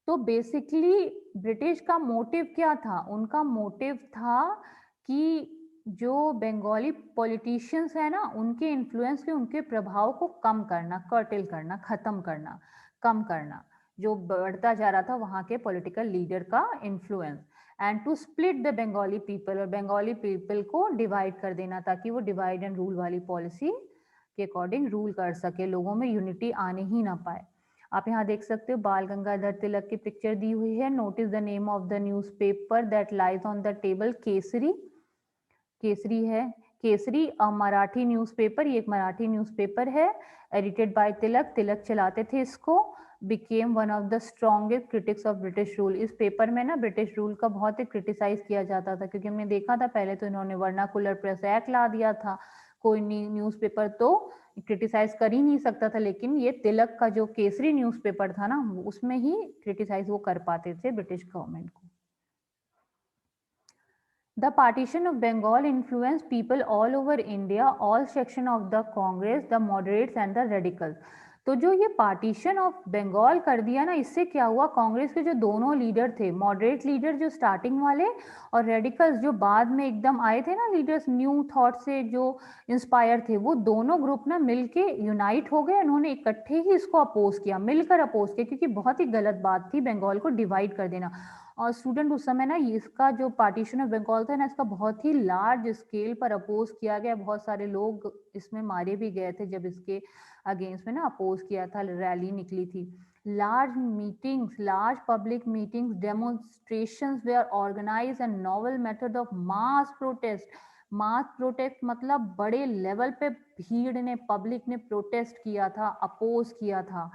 S1: तो बेसिकली ब्रिटिश का मोटिव क्या था, उनका मोटिव था कि जो बंगाली पॉलिटिशियंस है ना, उनके इन्फ्लुएंस के, उनके प्रभाव को कम करना, कर्टेल करना, खत्म करना, कम करना, जो बढ़ता जा रहा था वहाँ के पॉलिटिकल लीडर का influence. And to split the Bengali people, और बंगाली पीपल को डिवाइड कर देना ताकि वो डिवाइड एंड रूल वाली पॉलिसी के अकॉर्डिंग रूल कर सके, लोगों में यूनिटी आने ही ना पाए। आप यहाँ देख सकते हो बाल गंगाधर तिलक की पिक्चर दी हुई है। Notice the name of the newspaper that lies on the table, Kesari. Kesari है, केसरी मराठी न्यूज़पेपर, ये एक मराठी न्यूज़पेपर है, एडिटेड बाय तिलक। तिलक चलाते थे इसको। Became one of the strongest critics of British rule. इस पेपर में ना ब्रिटिश रूल का बहुत ही क्रिटिसाइज किया जाता था, क्योंकि हमने देखा था पहले तो इन्होंने वर्नाकुलर प्रेस एक्ट ला दिया था, कोई न्यूज़पेपर तो क्रिटिसाइज कर ही नहीं सकता था, लेकिन ये तिलक का जो केसरी न्यूज़पेपर था ना, उसमें ही क्रिटिसाइज वो कर पाते थे ब्रिटिश गवर्नमेंट को। The partition of Bengal influenced people all over India, all section of the Congress, the moderates and the radicals। तो जो ये पार्टीशन ऑफ बंगाल कर दिया ना, इससे क्या हुआ, कांग्रेस के जो दोनों लीडर थे, मॉडरेट लीडर जो स्टार्टिंग वाले, और रेडिकल्स जो बाद में एकदम आए थे ना लीडर्स, न्यू थॉट से जो इंस्पायर थे, वो दोनों ग्रुप ना मिलके यूनाइट हो गए। उन्होंने इकट्ठे ही इसको अपोज किया, मिलकर अपोज किया, क्योंकि बहुत ही गलत बात थी बंगाल को डिवाइड कर देना। और स्टूडेंट उस समय ना इसका जो पार्टीशन ऑफ बंगाल था ना, इसका बहुत ही लार्ज स्केल पर अपोज किया गया। बहुत सारे लोग इसमें मारे भी गए थे जब इसके अगेंस्ट में ना अपोज किया था, रैली निकली थी। Large meetings, large public meetings, demonstrations were organised and novel method of mass protest. Mass protest मतलब बड़े लेवल पे भीड़ ने, पब्लिक ने प्रोटेस्ट किया था, अपोज किया था।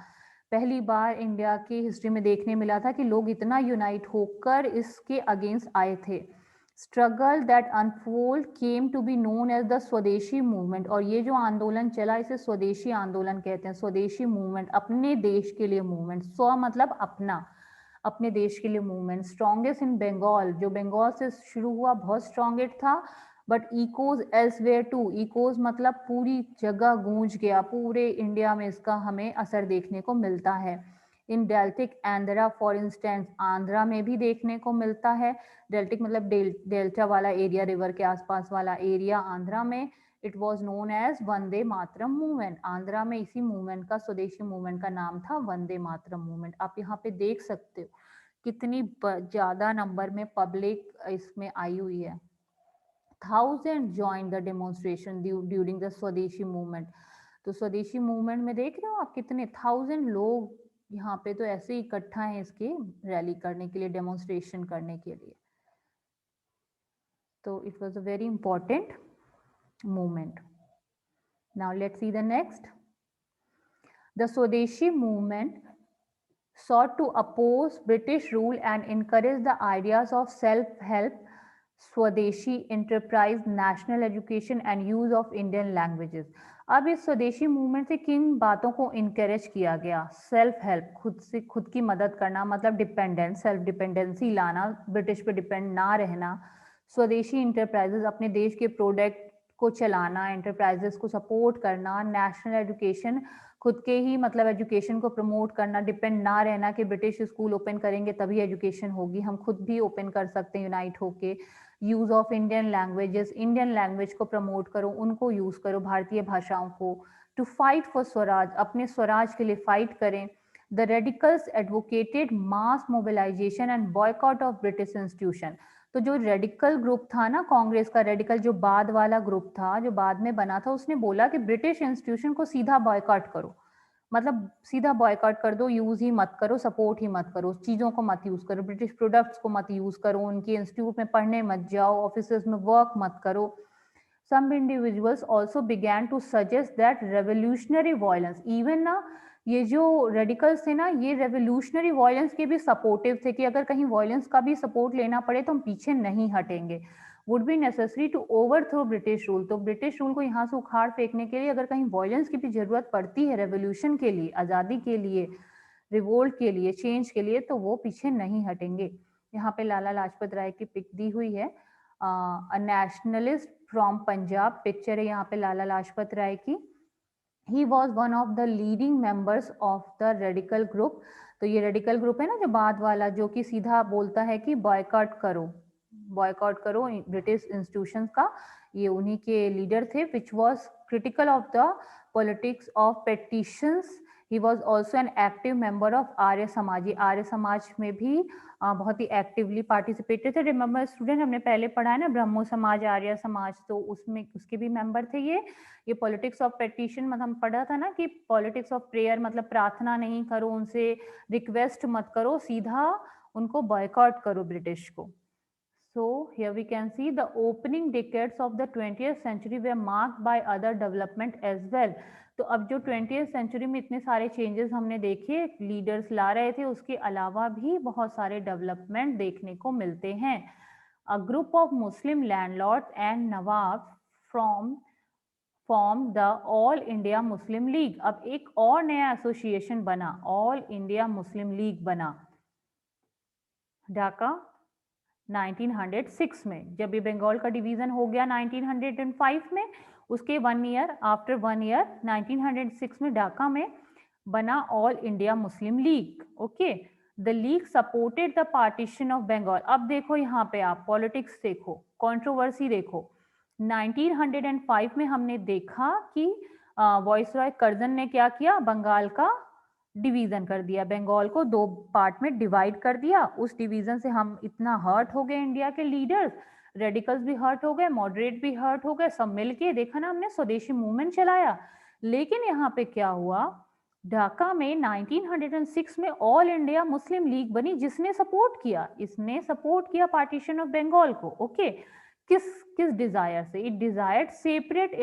S1: पहली बार इंडिया की हिस्ट्री में देखने मिला था कि लोग इतना यूनाइट होकर इसके अगेंस्ट आए थे। Struggle that unfold came to be known as the Swadeshi movement. और ये जो आंदोलन चला, इसे स्वदेशी आंदोलन कहते हैं। स्वदेशी मूवमेंट, अपने देश के लिए मूवमेंट, स्व मतलब अपना, अपने देश के लिए मूवमेंट। स्ट्रॉन्गेस्ट इन बंगाल, जो बंगाल से शुरू हुआ, बहुत स्ट्रॉन्गेस्ट था, but echoes elsewhere too. Echoes मतलब पूरी जगह गूंज गया, पूरे इंडिया में इसका हमें असर देखने को मिलता है। In deltaic Andhra for instance, Andhra में भी देखने को मिलता है। डेल्टिक मतलब डेल्टा वाला एरिया, रिवर के आसपास वाला एरिया आंध्रा में। It was known as Vande Mataram movement. Andhra में इसी मूवमेंट का, स्वदेशी मूवमेंट का नाम था वंदे मातरम मूवमेंट। आप यहाँ पे देख सकते हो कितनी ज्यादा नंबर में पब्लिक इसमें आई हुई है। 1000 joined the demonstration during the स्वदेशी मूवमेंट। तो स्वदेशी मूवमेंट में देख रहे हो आप कितने 1000 लोग यहाँ पे तो ऐसे ही इकट्ठा हैं इसके रैली करने के लिए, डेमोन्स्ट्रेशन करने के लिए। तो it was a very important movement. Now let's see the next. The Swadeshi movement sought to oppose British rule and encourage the ideas of self-help, स्वदेशी enterprise, national education and use of Indian languages। अब इस स्वदेशी movement से किन बातों को encourage किया गया? सेल्फ हेल्प, खुद से खुद की मदद करना, मतलब डिपेंडेंस, सेल्फ डिपेंडेंसी लाना, ब्रिटिश पे डिपेंड ना रहना। स्वदेशी इंटरप्राइजेस, अपने देश के प्रोडक्ट को चलाना, एंटरप्राइजेस को सपोर्ट करना। नेशनल एजुकेशन, खुद के ही मतलब एजुकेशन को प्रमोट करना, डिपेंड ना रहना कि ब्रिटिश स्कूल ओपन करेंगे तभी एजुकेशन होगी, हम खुद भी ओपन कर सकते हैं यूनाइट होके। Use of Indian languages, Indian language को प्रमोट करो, उनको यूज करो, भारतीय भाषाओं को। टू फाइट फॉर स्वराज, अपने स्वराज के लिए फाइट करें। The radicals advocated mass mobilisation and boycott of British institution. तो जो रेडिकल ग्रुप था ना कांग्रेस का, रेडिकल जो बाद वाला ग्रुप था जो बाद में बना था, उसने बोला कि ब्रिटिश इंस्टीट्यूशन को सीधा बॉयकॉट करो, मतलब सीधा बॉयकॉट कर दो, यूज ही मत करो, सपोर्ट ही मत करो, चीजों को मत यूज करो, ब्रिटिश प्रोडक्ट्स को मत यूज करो, उनके इंस्टीट्यूट में पढ़ने मत जाओ, ऑफिस में वर्क मत करो। Some individuals also began to suggest that revolutionary violence, even ना ये जो रेडिकल्स थे ना, ये रेवोल्यूशनरी वायलेंस के भी सपोर्टिव थे कि अगर कहीं वायलेंस का भी सपोर्ट लेना पड़े तो हम पीछे नहीं हटेंगे। Would be necessary to overthrow British rule, तो ब्रिटिश रूल को यहाँ से उखाड़ फेंकने के लिए अगर कहीं वायलेंस की भी जरूरत पड़ती है रेवोल्यूशन के लिए, आज़ादी के लिए, रिवोल्ट के लिए, चेंज के लिए, तो वो पीछे नहीं हटेंगे। यहाँ पे लाला लाजपत राय की पिक दी हुई है, अ नेशनलिस्ट फ्रॉम पंजाब, पिक्चर है यहाँ पे लाला लाजपत राय की। He was one of the leading members of the radical group. तो ये रेडिकल ग्रुप है ना जो बाद वाला, जो कि सीधा बोलता है कि बॉयकॉट करो, बॉयकॉट करो ब्रिटिश इंस्टीट्यूशंस का, ये उन्हीं के लीडर थे। Which was critical of the politics of petitions. He was also an active member of Arya Samaj, Arya Samaj में भी बहुत ही एक्टिवली पार्टिसिपेटेड थे। रिमेंबर स्टूडेंट, हमने पहले पढ़ा है ना ब्रह्मो समाज, आर्य समाज, तो उसमें उसके भी मेंबर थे ये पॉलिटिक्स ऑफ पेटिशन, मतलब हम पढ़ा था ना कि पॉलिटिक्स ऑफ प्रेयर, मतलब प्रार्थना नहीं करो, उनसे रिक्वेस्ट मत करो, सीधा उनको बॉयकॉट करो ब्रिटिश को। So here we can see the opening decades of the 20th century were marked by other development as well। तो अब जो 20th century में इतने सारे चेंजेस हमने देखे, लीडर्स ला रहे थे, उसके अलावा भी बहुत सारे डेवलपमेंट देखने को मिलते हैं। A group of Muslim landlords and Nawab from form the all India Muslim league. अब एक और नया एसोसिएशन बना, ऑल इंडिया मुस्लिम लीग बना ढाका 1906 में। जब ये बंगाल का डिवीजन हो गया 1905 में, उसके 1 ईयर आफ्टर 1 ईयर 1906 में ढाका में बना all India Muslim League. Okay, the League supported the partition of Bengal. अब देखो यहाँ पे आप पॉलिटिक्स देखो, कंट्रोवर्सी देखो। 1905 में हमने देखा कि वॉइसरॉय कर्जन ने क्या किया, बंगाल का डिवीजन कर दिया, बंगाल को 2 पार्ट में डिवाइड कर दिया। उस डिवीजन से हम इतना हर्ट हो गए, इंडिया के लीडर्स, रेडिकल्स भी हर्ट हो गए, मॉडरेट भी हर्ट हो गए, सब मिलके देखा ना हमने स्वदेशी मूवमेंट चलाया। लेकिन यहाँ पे क्या हुआ, ढाका में 1906 में ऑल इंडिया मुस्लिम लीग बनी, जिसने सपोर्ट किया, इसने सपोर्ट किया पार्टीशन ऑफ बंगाल को। ओके, किस किस डिजायर से? It desired separate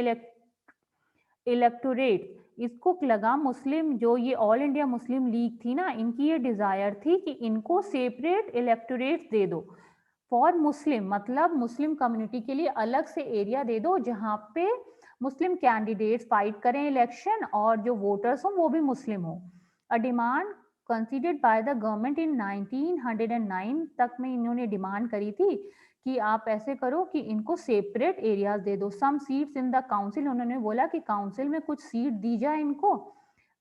S1: electorate. इसको लगा मुस्लिम, जो ये ऑल इंडिया मुस्लिम लीग थी ना, इनकी ये डिजायर थी कि इनको सेपरेट इलेक्टोरेट दे दो फॉर मुस्लिम, मतलब मुस्लिम कम्युनिटी के लिए अलग से एरिया दे दो जहां पे मुस्लिम कैंडिडेट्स फाइट करें इलेक्शन और जो वोटर्स हो वो भी मुस्लिम हो। A demand considered by the government in 1909 तक में इन्होंने डिमांड करी थी कि आप ऐसे करो कि इनको सेपरेट एरियाज दे दो। सम सीट्स इन द काउंसिल, उन्होंने बोला कि काउंसिल में कुछ सीट दी जाए इनको,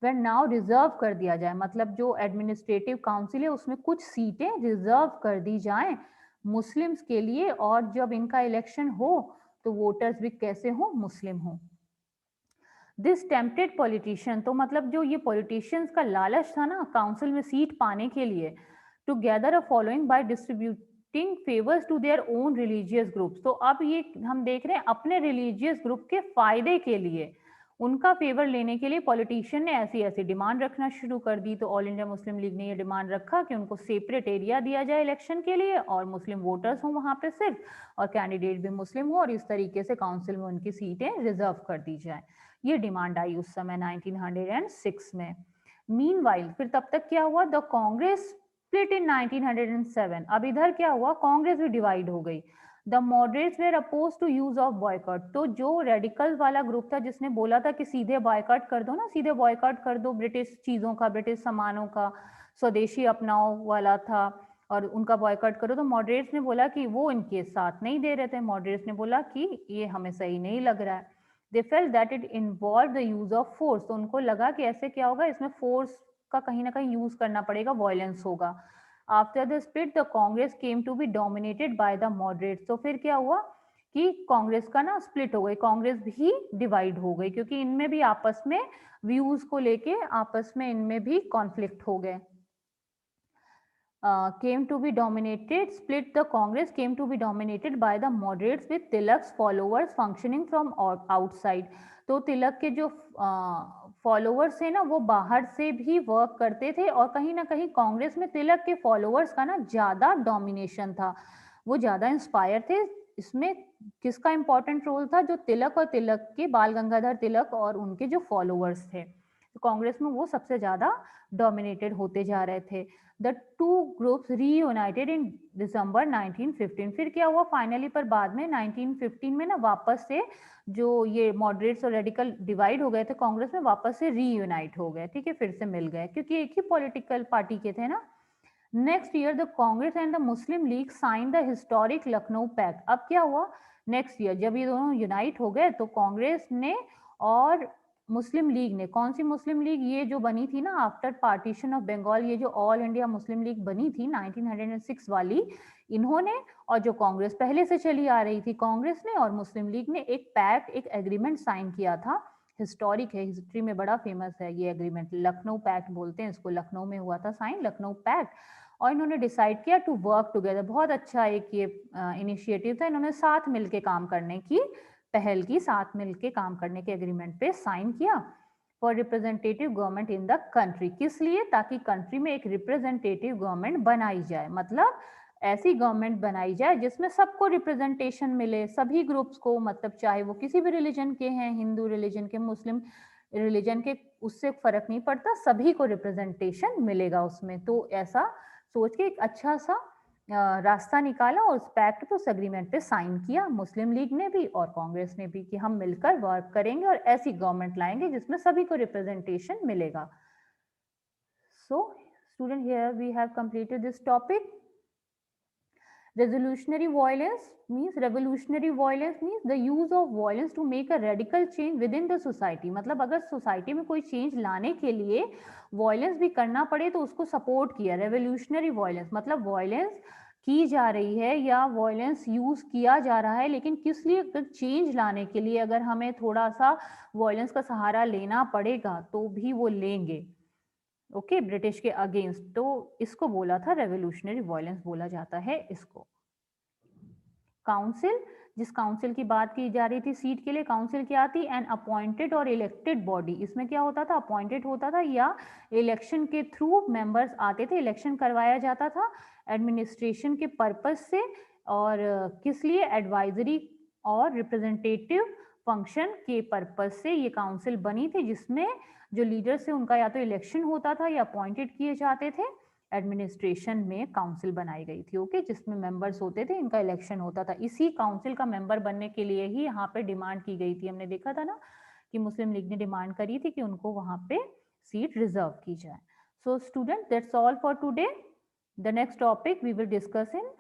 S1: वे नाउ रिजर्व कर दिया जाए, मतलब जो एडमिनिस्ट्रेटिव काउंसिल है उसमें कुछ सीटें रिजर्व कर दी जाएं मुस्लिम्स के लिए, और जब इनका इलेक्शन हो तो वोटर्स भी कैसे हो, मुस्लिम हो। दिस टेम्पटेड पॉलिटिशियन, तो मतलब जो ये पॉलिटिशियंस का लालच था ना काउंसिल में सीट पाने के लिए, to gather a following by distributing favours to their own religious groups. तो अब ये हम देख रहे हैं अपने रिलीजियस ग्रुप के फायदे के लिए, उनका फेवर लेने के लिए पॉलिटिशियन ने ऐसी ऐसी डिमांड रखना शुरू कर दी। तो ऑल इंडिया मुस्लिम लीग ने ये डिमांड रखा कि उनको सेपरेट एरिया दिया जाए इलेक्शन के लिए और मुस्लिम वोटर्स हों वहाँ पे सिर्फ, और कैंडिडेट भी मुस्लिम हो, और इस तरीके से काउंसिल में उनकी सीटें रिजर्व कर दी जाए। ये डिमांड आई उस समय 1906 में। मीनवाइल फिर तब तक क्या हुआ, द कांग्रेस स्प्लिट इन 1907। अब इधर क्या हुआ, कांग्रेस भी डिवाइड हो गई। The moderates were oppose to use of boycott, तो जो रेडिकल वाला ग्रुप था जिसने बोला था कि सीधे बॉयकॉट कर दो ना, सीधे बॉयकॉट कर दो ब्रिटिश चीजों का, ब्रिटिश सामानों का, स्वदेशी अपनाओ वाला था और उनका बॉयकॉट करो, तो मॉडरेट्स ने बोला कि वो इनके साथ नहीं दे रहे थे। मॉडरेट्स ने बोला कि ये हमें सही नहीं लग रहा है। They felt that it involve the use of force, तो उनको लगा कि ऐसे क्या होगा, इसमें फोर्स का कहीं ना कहीं यूज करना पड़ेगा, वायलेंस होगा। After the split the Congress came to be dominated by the moderates, तो फिर क्या हुआ कि कांग्रेस का ना स्प्लिट हो गई, कांग्रेस भी डिवाइड हो गई, क्योंकि इनमें भी आपस में व्यूज को लेके आपस में इनमें भी कॉन्फ्लिक्ट हो गए। came to be dominated, split the Congress came to be dominated by the moderates with Tilak's followers functioning from outside. तो तिलक के जो फॉलोअर्स है ना वो बाहर से भी वर्क करते थे, और कहीं ना कहीं कांग्रेस में तिलक के फॉलोअर्स का ना ज्यादा डोमिनेशन था, वो ज्यादा इंस्पायर थे। इसमें किसका इंपॉर्टेंट रोल था, जो तिलक और तिलक के बाल गंगाधर तिलक और उनके जो फॉलोअर्स थे, तो कांग्रेस में वो सबसे ज्यादा डोमिनेटेड होते जा रहे थे। द टू ग्रुप्स रीयूनाइटेड इन दिसंबर 1915। फिर क्या हुआ फाइनली, पर बाद में 1915 में ना वापस से जो ये मॉडरेट्स और रेडिकल डिवाइड हो गए थे कांग्रेस में, वापस से रीयूनाइट हो गए, ठीक है, फिर से मिल गए, क्योंकि एक ही पॉलिटिकल पार्टी के थे ना। Next year the Congress and the Muslim League sign the historic Lucknow pact. अब क्या हुआ नेक्स्ट ईयर, जब ये दोनों यूनाइट हो गए तो कांग्रेस ने और मुस्लिम लीग ने, कौन सी मुस्लिम लीग, ये जो बनी थी ना आफ्टर पार्टीशन ऑफ बंगाल, ये जो ऑल इंडिया मुस्लिम लीग बनी थी 1906 वाली, इन्होंने और जो कांग्रेस पहले से चली आ रही थी, कांग्रेस ने और मुस्लिम लीग ने एक पैक्ट, एक एग्रीमेंट साइन किया था। हिस्टोरिक है, हिस्ट्री में बड़ा फेमस है ये एग्रीमेंट, लखनऊ पैक्ट बोलते हैं इसको, लखनऊ में हुआ था साइन, लखनऊ पैक्ट। और इन्होंने डिसाइड किया टू वर्क टुगेदर, बहुत अच्छा एक ये इनिशिएटिव था, इन्होंने साथ मिलके काम करने की पहल की, साथ मिलके काम करने के एग्रीमेंट पे साइन किया। For representative government in the country, किस लिए, ताकि कंट्री में एक रिप्रेजेंटेटिव गवर्नमेंट बनाई जाए, मतलब ऐसी गवर्नमेंट बनाई जाए जिसमें सबको रिप्रेजेंटेशन मिले, सभी ग्रुप्स को, मतलब चाहे वो किसी भी रिलीजन के हैं, हिंदू रिलीजन के, मुस्लिम रिलीजन के, उससे फर्क नहीं पड़ता, सभी को रिप्रेजेंटेशन मिलेगा उसमें। तो ऐसा सोच के एक अच्छा सा रास्ता निकाला और उस पैक्ट पे, उस एग्रीमेंट पे साइन किया मुस्लिम लीग ने भी और कांग्रेस ने भी, कि हम मिलकर वर्क करेंगे और ऐसी गवर्नमेंट लाएंगे जिसमें सभी को रिप्रेजेंटेशन मिलेगा। So student, here we have completed this topic. Revolutionary violence means the use of violence to make a radical change within the society। मतलब अगर सोसाइटी में कोई चेंज लाने के लिए वायलेंस भी करना पड़े तो उसको सपोर्ट किया। रेवोल्यूशनरी वायलेंस मतलब वायलेंस की जा रही है या वायलेंस यूज किया जा रहा है, लेकिन किस लिए, चेंज लाने के लिए अगर हमें थोड़ा सा वायलेंस का सहारा लेना पड़ेगा तो भी वो लेंगे, ओके, ब्रिटिश के अगेंस्ट। तो इसको बोला था रेवोल्यूशनरी वायलेंस बोला जाता है इसको। काउंसिल, जिस काउंसिल की बात की जा रही थी सीट के लिए, काउंसिल क्या थी, एन अपॉइंटेड और इलेक्टेड बॉडी। इसमें क्या होता था, अपॉइंटेड होता था या इलेक्शन के थ्रू मेंबर्स आते थे, इलेक्शन करवाया जाता था एडमिनिस्ट्रेशन के पर्पस से, और किस लिए, एडवाइजरी और रिप्रेजेंटेटिव फंक्शन के पर्पस से ये काउंसिल बनी थी, जिसमें जो लीडर्स थे उनका या तो इलेक्शन होता था या अपॉइंटेड किए जाते थे। एडमिनिस्ट्रेशन में काउंसिल बनाई गई थी, ओके, जिसमें मेंबर्स होते थे, इनका इलेक्शन होता था। इसी काउंसिल का मेंबर बनने के लिए ही यहाँ पे डिमांड की गई थी, हमने देखा था ना कि मुस्लिम लीग ने डिमांड करी थी कि उनको वहां पे सीट रिजर्व की जाए। So student, that's all for today. The next topic we will discuss in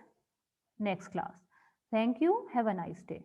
S1: next class. Thank you, have a nice day.